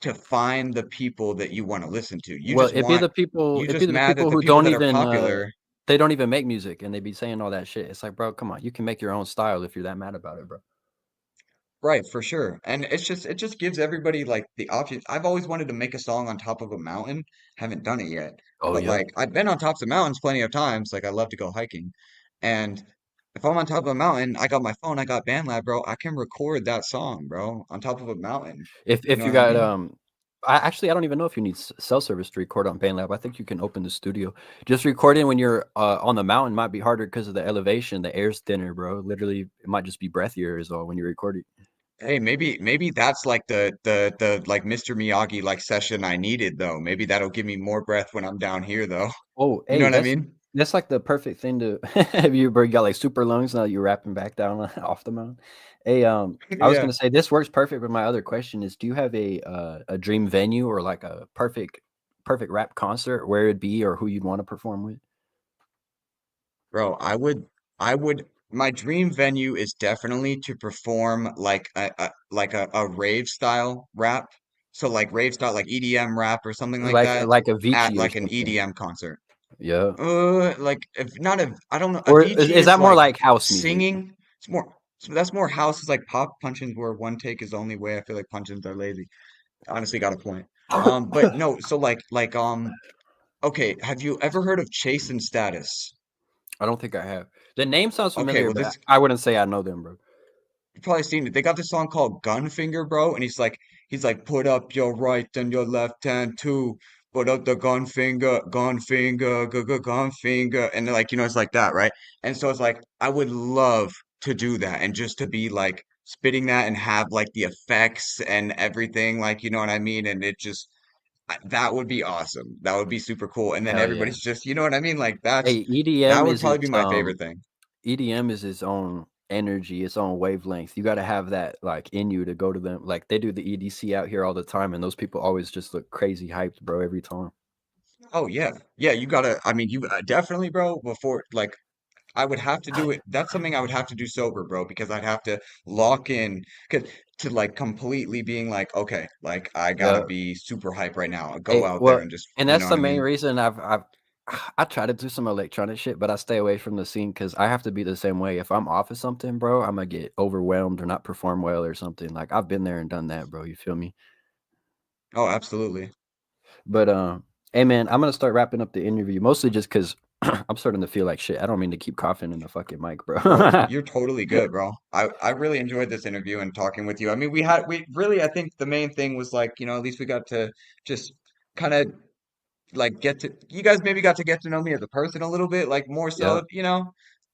to find the people that you want to listen to. Well, You it'd be just the mad that people the who people don't that are even popular. they don't even make music and they be saying all that shit. It's like, bro, come on. You can make your own style if you're that mad about it, bro. Right, for sure. And it just gives everybody like the option. I've always wanted to make a song on top of a mountain. Haven't done it yet. Oh But yeah. like I've been on tops of mountains plenty of times. Like I love to go hiking. And if I'm on top of a mountain, I got my phone, I got BandLab, bro. I can record that song, bro, on top of a mountain. You know If you what I got mean? I don't even know if you need cell service to record on BandLab. I think you can open the studio. Just recording when you're on the mountain might be harder because of the elevation. The air's thinner, bro. Literally, it might just be breathier as well when you record it. Hey, maybe that's like the like Mr. Miyagi like session I needed though. Maybe that'll give me more breath when I'm down here though. Oh, You know hey, what I mean? that's like the perfect thing to have you, bro. You got like super lungs now. You're rapping back down off the mountain. Hey, I was Yeah. gonna say this works perfect. But my other question is, do you have a dream venue or like a perfect rap concert where it'd be or who you'd want to perform with? Bro, my dream venue is definitely to perform like a rave style rap. So like rave style, like EDM rap or something like that Like a at Avicii or like an something. EDM concert. Yeah. Like if not a, I don't know, Or Avicii is is that more like like house music? singing. It's more, so that's more house. It's like pop punchins where one take is the only way. I feel like punchins are lazy. Honestly, got a point. But no, so okay, have you ever heard of Chase and Status? I don't think I have. The name sounds Okay, familiar, well but this I wouldn't say I know them, bro. you've probably seen it. They got this song called Gunfinger, bro, and he's like, put up your right and your left hand too. Put up the gun finger, gun finger, and they're like, it's like that, right? And so it's like I would love to do that and just to be like spitting that and have like the effects and everything, like you know what I mean? And that would be awesome. That would be super cool. And then Hell yeah. everybody's just, you know what I mean? Like Hey, that would probably be my favorite thing. EDM is its own energy, its own wavelength. You gotta have that like in you to go to them. Like they do the EDC out here all the time, and those people always just look crazy hyped, bro, every time. Oh yeah. Yeah, you gotta, I mean, you definitely, bro, before like I would have to do it. That's something I would have to do sober, bro, because I'd have to lock in, cause to like completely being like, okay, like I gotta Yeah. be super hype right now. Go Hey, out there well, and just, and you that's know the what I main mean? reason I try to do some electronic shit, but I stay away from the scene because I have to be the same way. If I'm off of something, bro, I'm gonna get overwhelmed or not perform well or something. Like I've been there and done that, bro. You feel me? Oh, absolutely. But hey man, I'm gonna start wrapping up the interview mostly just because I'm starting to feel like shit. I don't mean to keep coughing in the fucking mic, bro. Oh, you're totally good, bro. I really enjoyed this interview and talking with you. I mean, we really, I think the main thing was like, at least we got to just kind of like you guys maybe got to get to know me as a person a little bit, like more Yeah. so,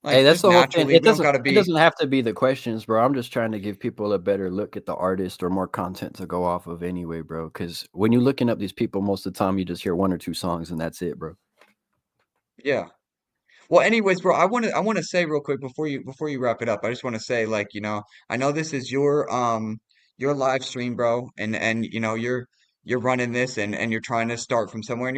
Hey, like that's just the whole thing. naturally. We don't gotta It be. doesn't have to be the questions, bro. I'm just trying to give people a better look at the artist or more content to go off of anyway, bro. Because when you're looking up these people, most of the time you just hear one or two songs and that's it, bro. Yeah. Well, anyways, bro, I want to say real quick before you wrap it up. I just want to say like, I know this is your live stream, bro, and you're running this and you're trying to start from somewhere, and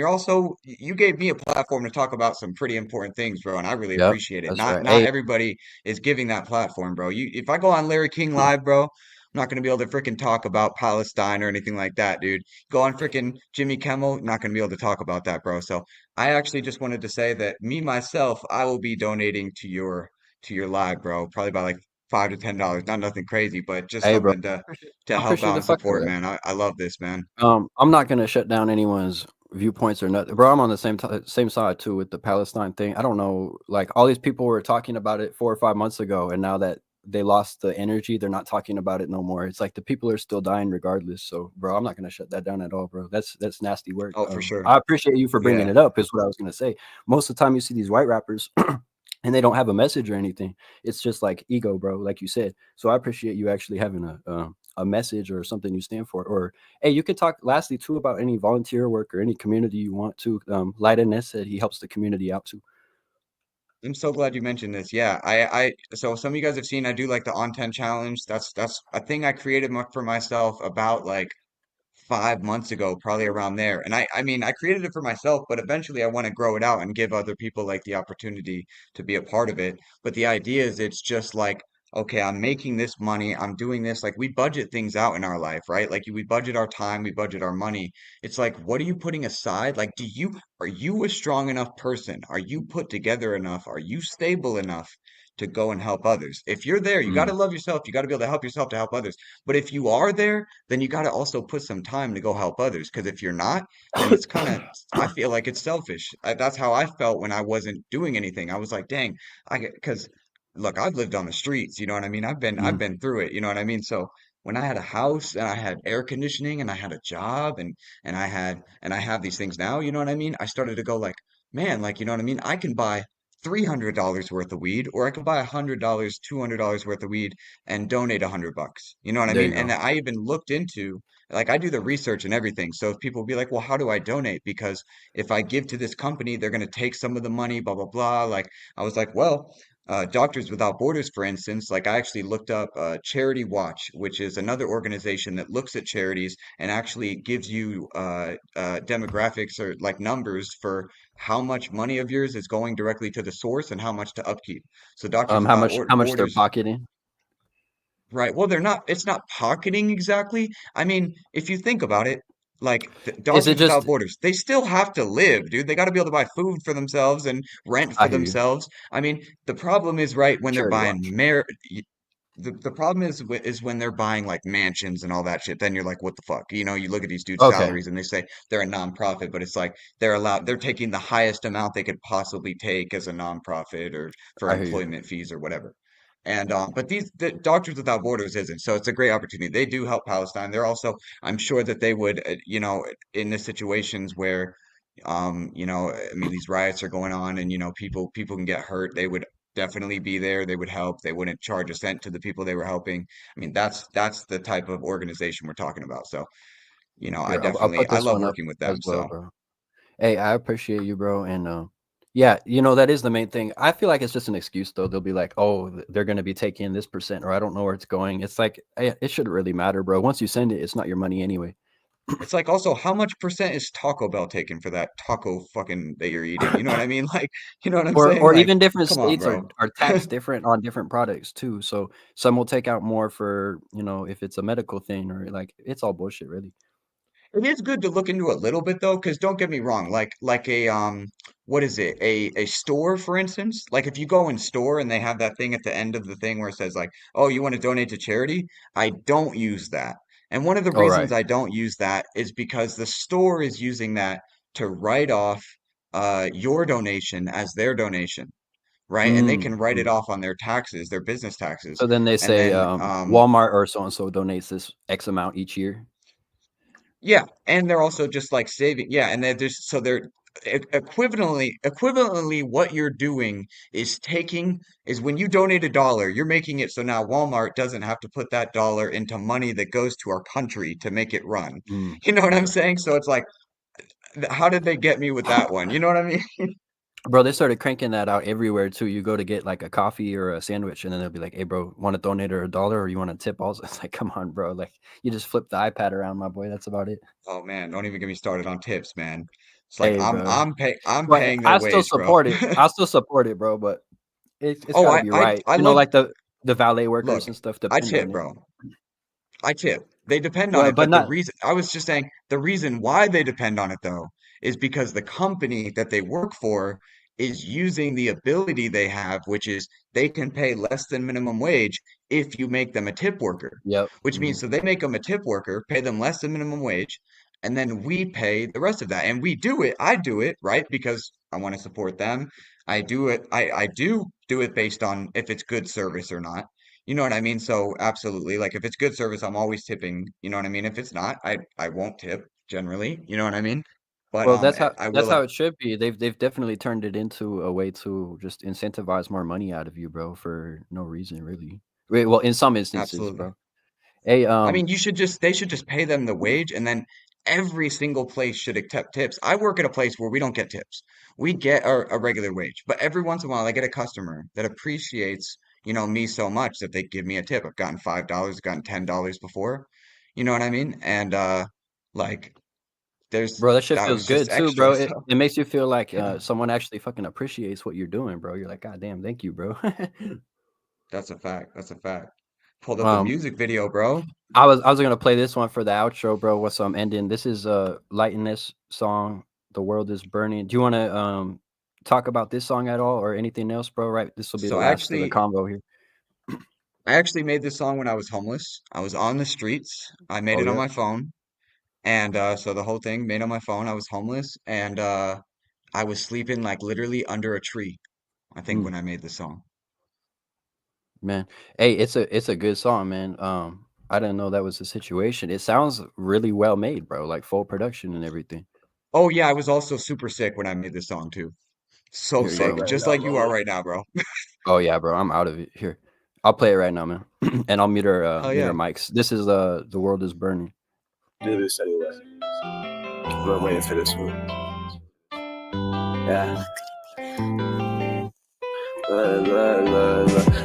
you gave me a platform to talk about some pretty important things, bro, and I really Yep, appreciate it. that's Not right. not Hey, everybody is giving that platform, bro. If I go on Larry King Live, bro, I'm not gonna be able to freaking talk about Palestine or anything like that, dude. Go on freaking Jimmy Kimmel, not gonna be able to talk about that, bro. So I actually just wanted to say that me myself, I will be donating to your live, bro. Probably by like $5 to $10, not nothing crazy, but just Hey, bro, something to I help appreciate out the and fuck out of support, that. man. I love this, man. I'm not gonna shut down anyone's viewpoints or nothing, bro. I'm on the same side too with the Palestine thing. I don't know, like all these people were talking about it 4 or 5 months ago, and now that they lost the energy, they're not talking about it no more. It's like the people are still dying regardless. So, bro, I'm not gonna shut that down at all, bro. That's nasty work. Oh, for sure. I appreciate you for bringing Yeah. it up. Is what I was gonna say. Most of the time, you see these white rappers. And they don't have a message or anything. It's just like ego, bro, like you said. So I appreciate you actually having a message or something you stand for. Or hey, you can talk lastly too about any volunteer work or any community you want to. LightNS said he helps the community out too. I'm so glad you mentioned this. Yeah, so some of you guys have seen I do like the on 10 challenge. That's a thing I created for myself about like 5 months ago, probably around there. And I mean, I created it for myself, but eventually I want to grow it out and give other people like the opportunity to be a part of it. But the idea is it's just like, okay, I'm making this money, I'm doing this. Like we budget things out in our life, right? Like we budget our time, we budget our money. It's like, what are you putting aside? Like, are you a strong enough person? Are you put together enough? Are you stable enough to go and help others? If you're there, you got Mm. to love yourself. You got to be able to help yourself to help others. But if you are there, then you got to also put some time to go help others. Because if you're not, then it's kind of, I feel like it's selfish. That's how I felt when I wasn't doing anything. I was like, dang, because look, I've lived on the streets, you know what I mean? I've Mm. been through it, you know what I mean? So when I had a house and I had air conditioning and I had a job and I have these things now, you know what I mean? I started to go like, man, like, you know what I mean? I can buy $300 worth of weed, or I could buy $100, $200 worth of weed and donate $100. You know what I There mean? you And go. I even looked into, like, I do the research and everything. So if people be like, well, how do I donate? Because if I give to this company, they're going to take some of the money, blah, blah, blah. Like, I was like, well, Doctors Without Borders, for instance, like I actually looked up Charity Watch, which is another organization that looks at charities and actually gives you demographics or like numbers for how much money of yours is going directly to the source and how much to upkeep. So Doctors How Without much how much they're Borders, pocketing? right? Well, it's not pocketing exactly. I mean, if you think about it, like Is it Doctors Without just Borders, they still have to live, dude. They got to be able to buy food for themselves and rent I for hear you. themselves. I mean, the problem is, right, when they're Charity buying watch. the problem is when they're buying like mansions and all that shit. Then you're like, what the fuck? You know, you look at these dudes' Okay. salaries and they say they're a nonprofit, but it's like they're taking the highest amount they could possibly take as a nonprofit or for I hear you. employment fees or whatever. And but the Doctors Without Borders isn't, so it's a great opportunity. They do help Palestine. They're also, I'm sure that they would, you know, in the situations where, you know, I mean, these riots are going on, and you know, people can get hurt. They would definitely be there. They would help. They wouldn't charge a cent to the people they were helping. I mean, that's the type of organization we're talking about. So, you know, Here, I'll put I this love one up working with as them. well, So bro. Hey, I appreciate you, bro, and, yeah, that is the main thing. I feel like it's just an excuse, though. They'll be like, "Oh, they're gonna be taking this percent, or I don't know where it's going." It's like, it shouldn't really matter, bro. Once you send it, it's not your money anyway. it's like also how much percent is Taco Bell taking for that taco fucking that you're eating? You know what I mean? Like, you know what I'm saying? Or Like, even different come on, states bro. are taxed different on different products too, so some will take out more for, if it's a medical thing or, like, it's all bullshit, really. It is good to look into a little bit though, because don't get me wrong, like a what is it? A store, for instance. Like if you go in store and they have that thing at the end of the thing where it says like, "Oh, you want to donate to charity?" I don't use that. And one of the reasons Alright. I don't use that is because the store is using that to write off your donation as their donation, right? And they Mm, can write it mm. off on their taxes, their business taxes. So then they And say, then Walmart or so and so donates this X amount each year? yeah, and they're also just like saving. Yeah, and they're just so they're equivalently what you're doing is when you donate a dollar, you're making it so now Walmart doesn't have to put that dollar into money that goes to our country to make it run. Mm, You know what I'm okay. saying? So it's like, how did they get me with that one? You know what I mean? Bro, they started cranking that out everywhere too. You go to get, like, a coffee or a sandwich, and then they'll be like, "Hey, bro, wanna donate her a dollar or you wanna tip also?" It's like, "Come on, bro." Like, you just flip the iPad around, my boy, that's about it. Oh man, don't even get me started on tips, man. It's like Hey, bro. I'm Well, paying their I still wage, bro. support it. I still support it, bro, but it's Oh, gotta be right. I love Like the valet workers look, and stuff I depend tip, on it. bro. I tip. They depend on Well, it, but but the not reason I was just saying the reason why they depend on it though is because the company that they work for is using the ability they have, which is they can pay less than minimum wage if you make them a tip worker, Yep. which Hmm. means so they make them a tip worker, pay them less than minimum wage, and then we pay the rest of that. And we do it, I do it, right? Because I want to support them. I do it based on if it's good service or not. You know what I mean? So absolutely, like if it's good service, I'm always tipping. You know what I mean? If it's not, I won't tip generally. You know what I mean? But Well, I that's will. how it should be. They've definitely turned it into a way to just incentivize more money out of you, bro, for no reason really. Wait, well, in some instances, Absolutely. bro. Hey, I mean, they should just pay them the wage and then every single place should accept tips. I work at a place where we don't get tips. We get a regular wage, but every once in a while I get a customer that appreciates, me so much that they give me a tip. I've gotten $5, I've gotten $10 before. You know what I mean? And like bro, that shit that feels was just good too, extra. bro. So It makes you feel like yeah, someone actually fucking appreciates what you're doing, bro. You're like, God damn, thank you, bro. that's a fact. That's a fact. Pulled up a um, music video, bro. I was gonna play this one for the outro, bro. What's ending? This is Lightness song. The world is burning. Do you want to talk about this song at all or anything else, bro? Right, this will be the So last of the convo here. I actually made this song when I was homeless. I was on the streets. I made Oh it on yeah. my phone. And so the whole thing made on my phone. I was homeless and I was sleeping like literally under a tree, I think, Mm, when I made the song. man, hey, it's a good song, man. I didn't know that was the situation. It sounds really well made, bro. Like full production and everything. Oh yeah, I was also super sick when I made this song too. So Here you go, sick, man. just like you are right now, bro. Oh yeah, bro. I'm out of it. Here, I'll play it right now, man. And I'll Hell mute our yeah. mics. This is the world is burning. Do this anyway. We're waiting for this one. Yeah.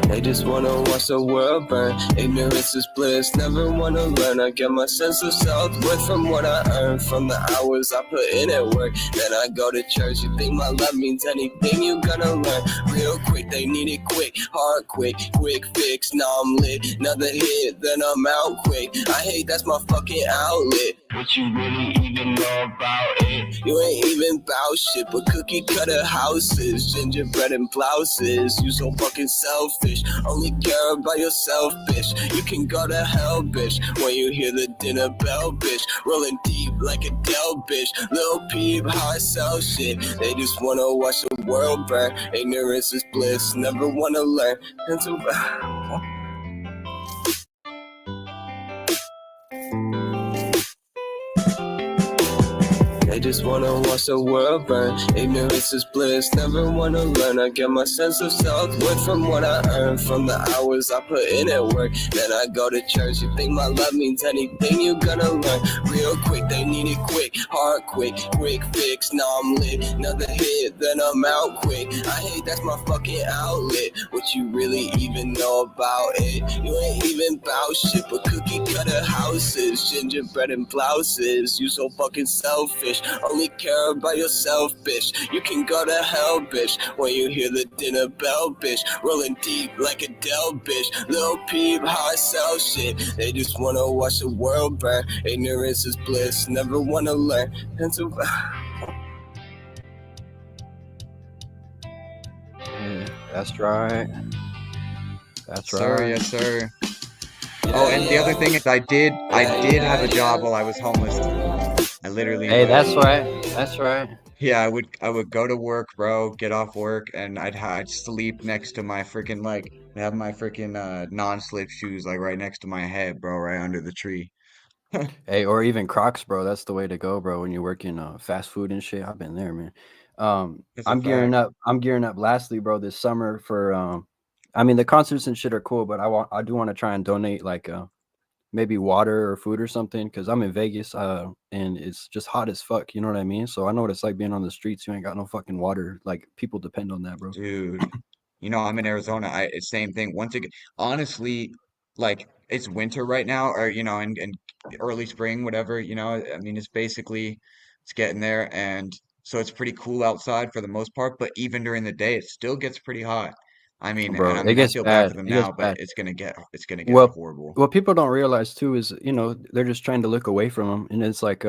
They just wanna watch the world burn. Ignorance is bliss, never wanna learn. I get my sense of self-worth from what I earn, from the hours I put in at work. Then I go to church. You think my love means anything, you gonna learn real quick. They need it quick, hard quick, quick fix. Now I'm lit, another hit, then I'm out quick. I hate that's my fucking outlet. What you really even know about it? You ain't even bout shit, but cookie cutter houses, gingerbread and blouses. You so fucking selfish, only care about yourself, bitch. You can go to hell, bitch, when you hear the dinner bell, bitch. Rolling deep like a Dell, bitch. Lil peep, how I sell shit. They just wanna watch the world burn. Ignorance is bliss, never wanna learn. And so, they just wanna watch the world burn. Ignorance is bliss, never wanna learn. I get my sense of self-worth from what I earn, from the hours I put in at work. Then I go to church. You think my love means anything, you gonna learn real quick. They need it quick, hard quick, quick fix. Now I'm lit, another hit, then I'm out quick. I hate that's my fucking outlet. What you really even know about it? You ain't even bout shit, but cookie cutter houses, gingerbread and blouses. You so fucking selfish, only care about yourself, bitch. You can go to hell, bitch, when you hear the dinner bell, bitch. Rolling deep like a Dell, bitch. Lil peep, how I sell shit. They just wanna watch the world burn. Ignorance is bliss, never wanna learn. And so, Yeah, that's right. Yes, That's sir, right. yes, sir. Oh, yeah, and the other yeah, thing is I yeah, did have yeah, a job yeah. while I was homeless. I literally Hey, would that's right. That's right. yeah, I would go to work, bro, get off work, and I'd sleep next to my freaking like have my freaking non-slip shoes like right next to my head, bro, right under the tree. Hey, or even Crocs, bro. That's the way to go, bro. When you work in fast food and shit, I've been there, man. It's a I'm gearing fact. up. I'm gearing up. Lastly, bro, this summer for I mean the concerts and shit are cool, but I do want to try and donate like maybe water or food or something because I'm in Vegas and it's just hot as fuck. You know what I mean? So I know what it's like being on the streets. You ain't got no fucking water. Like people depend on that, bro. Dude, I'm in Arizona. It's same thing. Once again, honestly, like it's winter right now, or and early spring, whatever. I mean, it's getting there, and so it's pretty cool outside for the most part. But even during the day, it still gets pretty hot. Bro, it I gets feel bad for bad. them It gets now, but bad. it's gonna get Well, horrible. what people don't realize too is, they're just trying to look away from them, and it's like,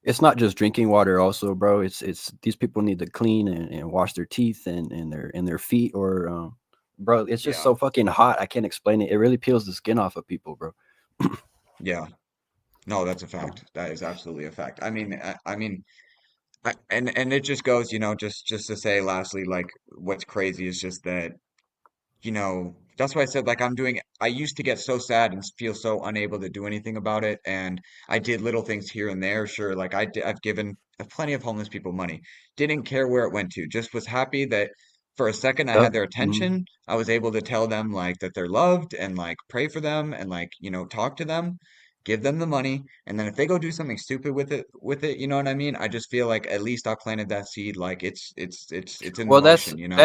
it's not just drinking water, also, bro. It's these people need to clean and wash their teeth and their feet, or bro, it's just Yeah, so fucking hot. I can't explain it. It really peels the skin off of people, bro. yeah. No, that's a fact. That is absolutely a fact. And it just goes, just to say lastly, like what's crazy is just that, that's why I said like I used to get so sad and feel so unable to do anything about it. And I did little things here and there. Sure, like I've given plenty of homeless people money. Didn't care where it went to. Just was happy that for a second I Yep. had their Mhm. attention. I was able to tell them like that they're loved and like pray for them and like, talk to them, give them the money. And then if they go do something stupid with it, you know what I mean? I just feel like at least I planted that seed. Like it's in the Well, motion, you know?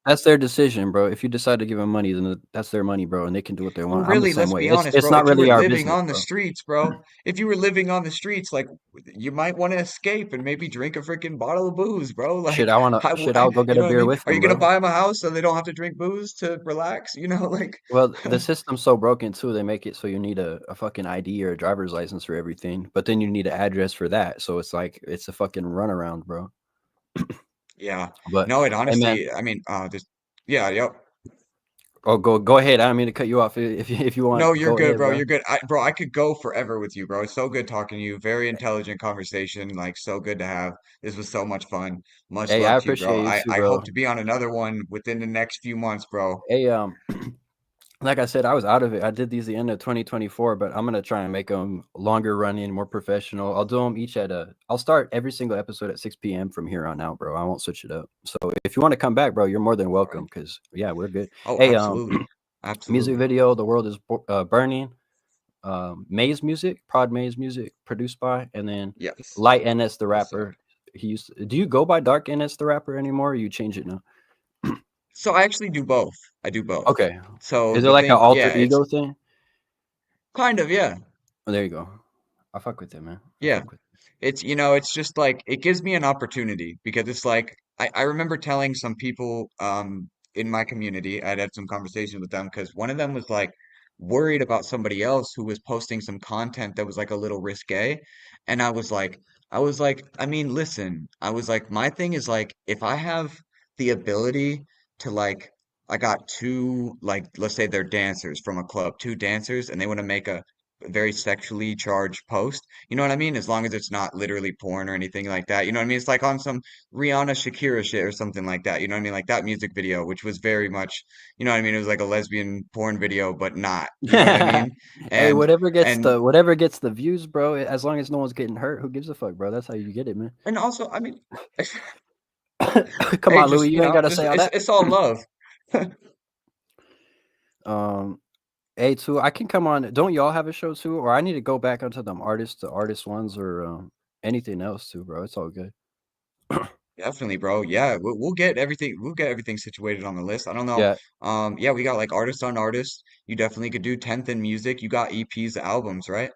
that's their decision, bro. If you decide to give them money, then that's their money, bro, and they can do what they Well, want. I'm the really, same let's way. be It's honest, it's bro. not If you were really our living business, on the bro. streets, bro, if you were living on the streets, like you might want to escape and maybe drink a freaking bottle of booze, bro. Like, I'll go you get a know what I beer mean? with Are you them, gonna bro. buy them a house so they don't have to drink booze to relax? Like, Well, the system's so broken too. They make it so you need a fucking ID or a driver's license for everything, but then you need an address for that. So it's like it's a fucking runaround, bro. yeah. But No, it hey, man, honestly, just yeah, yep. oh go ahead. I don't mean to cut you off. If you No, want, you're go good, ahead, bro. bro. You're good. Bro, I could go forever with you, bro. It's so good talking to you. Very intelligent conversation. Like, so good to have. This was so much fun. Much Hey, I love to you, bro. appreciate you I, too, I hope bro. to be on another one within the next few months, bro. Hey, like I said, I was out of it. I did these the end of 2024, but I'm gonna try and make them longer running, more professional. I'll do them each I'll start every single episode at 6 p.m. from here on out, bro. I won't switch it up. So if you want to come back, bro, you're more than All right. welcome. Cause yeah, we're good. Oh, Hey, absolutely. music Absolutely. video, "The World Is Burning," Maze Music, Prod Maze Music, produced by, and then Yes. Light NS the Yes, sir. rapper. Do you go by Dark NS the rapper anymore? Or you change it now? So I actually do both. I do both. Okay. So Is it the like an thing, alter yeah, it's ego thing? kind of, yeah. Oh, there you go. I fuck with it, man. I Yeah. fuck with it. It's just like it gives me an opportunity because it's like I remember telling some people in my community, I'd had some conversations with them because one of them was like worried about somebody else who was posting some content that was like a little risque. And I was like, I mean, listen, I was like, my thing is like if I have the ability to like I got two like let's say they're dancers from a club, two dancers, and they want to make a very sexually charged post. You know what I mean? As long as it's not literally porn or anything like that. You know what I mean? It's like on some Rihanna Shakira shit or something like that. You know what I mean? Like that music video, which was very much, you know what I mean? It was like a lesbian porn video, but not. You know what I mean? Hey, And and whatever gets the views, bro. As long as no one's getting hurt, who gives a fuck, bro? That's how you get it, man. and also, I mean, Come hey, on, Louis, just you ain't gotta just say all it's that. it's all love. Um, A too. I can come on. Don't y'all have a show too? Or I need to go back onto them artist to artist ones or anything else too, bro. It's all good. Definitely, bro. Yeah, we'll get everything. We'll get everything situated on the list. I don't know. Yeah, Yeah, we got like artist on artist. You definitely could do 10th in music. You got EPs, albums, right?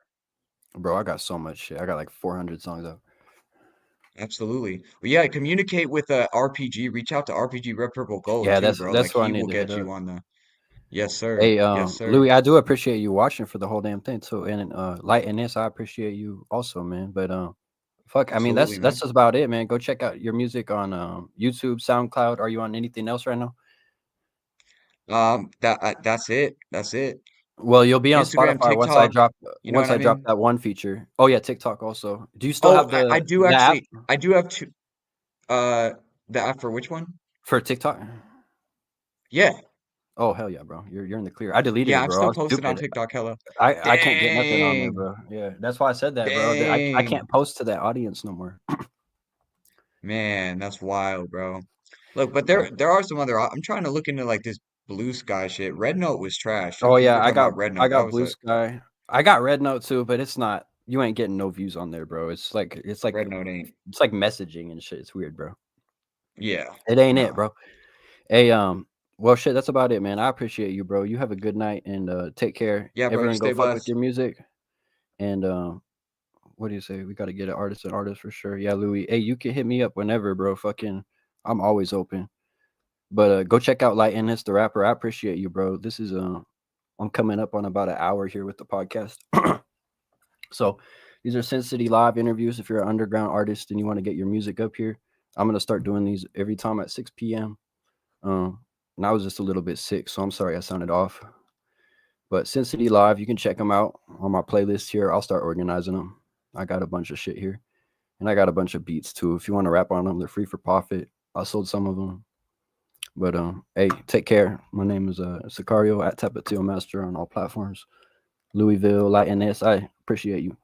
bro. I got so much shit. I got like 400 songs up. Absolutely. Well, yeah, communicate with RPG. Reach out to RPG Red Purple Gold Yeah, too, that's bro. that's Like who I he need will to hit get up. you on the. Yes, sir. Hey, Yes, sir. Louis, I do appreciate you watching for the whole damn thing too, and Light and this, I appreciate you also, man. But fuck, I mean Absolutely, that's man. just about it, man. Go check out your music on YouTube, SoundCloud. Are you on anything else right now? That's it. That's it. Well, you'll be on Instagram, Spotify TikTok. You know what once I I drop mean? that one feature. Oh yeah, TikTok also. Do you still Oh, have I do the app actually. I do have two. Uh, the app for which one? for TikTok? Yeah, Oh hell yeah, bro. You're in the clear. I deleted yeah. it, I'm bro. I still was posted on stupid. TikTok. Hella. I can't get nothing on there, Dang, bro. Yeah, that's why I said that, bro. I dang. can't post to that audience no more. Man, that's wild, bro. Look, but Yeah. there are some other. I'm trying to look into like this Blue Sky shit. Red Note was trash. Oh People yeah, were talking about Red I Note. That got was Blue a Sky. I got Red Note too, but it's not. You ain't getting no views on there, bro. Red Note ain't. It's like messaging and shit. It's weird, bro. Yeah, It ain't it, no. bro. Hey, well, shit. That's about it, man. I appreciate you, bro. You have a good night and take care. Yeah, bro. You Everyone, go stay fuck with blessed. your music. And what do you say? We got to get an artist for sure. Yeah, Louis. Hey, you can hit me up whenever, bro. Fucking, I'm always open. But go check out LightNS the rapper. I appreciate you, bro. This is I'm coming up on about an hour here with the podcast. So these are Sin City live interviews. If you're an underground artist and you want to get your music up here, I'm gonna start doing these every time at 6 p.m. Um, and I was just a little bit sick, so I'm sorry I sounded off. But Sin City Live, you can check them out on my playlist here. I'll start organizing them. I got a bunch of shit here, and I got a bunch of beats too. If you want to rap on them, they're free for profit. I sold some of them. But hey, take care. My name is Sicario at Tapatio Master on all platforms. Louisville, LightNS. I appreciate you.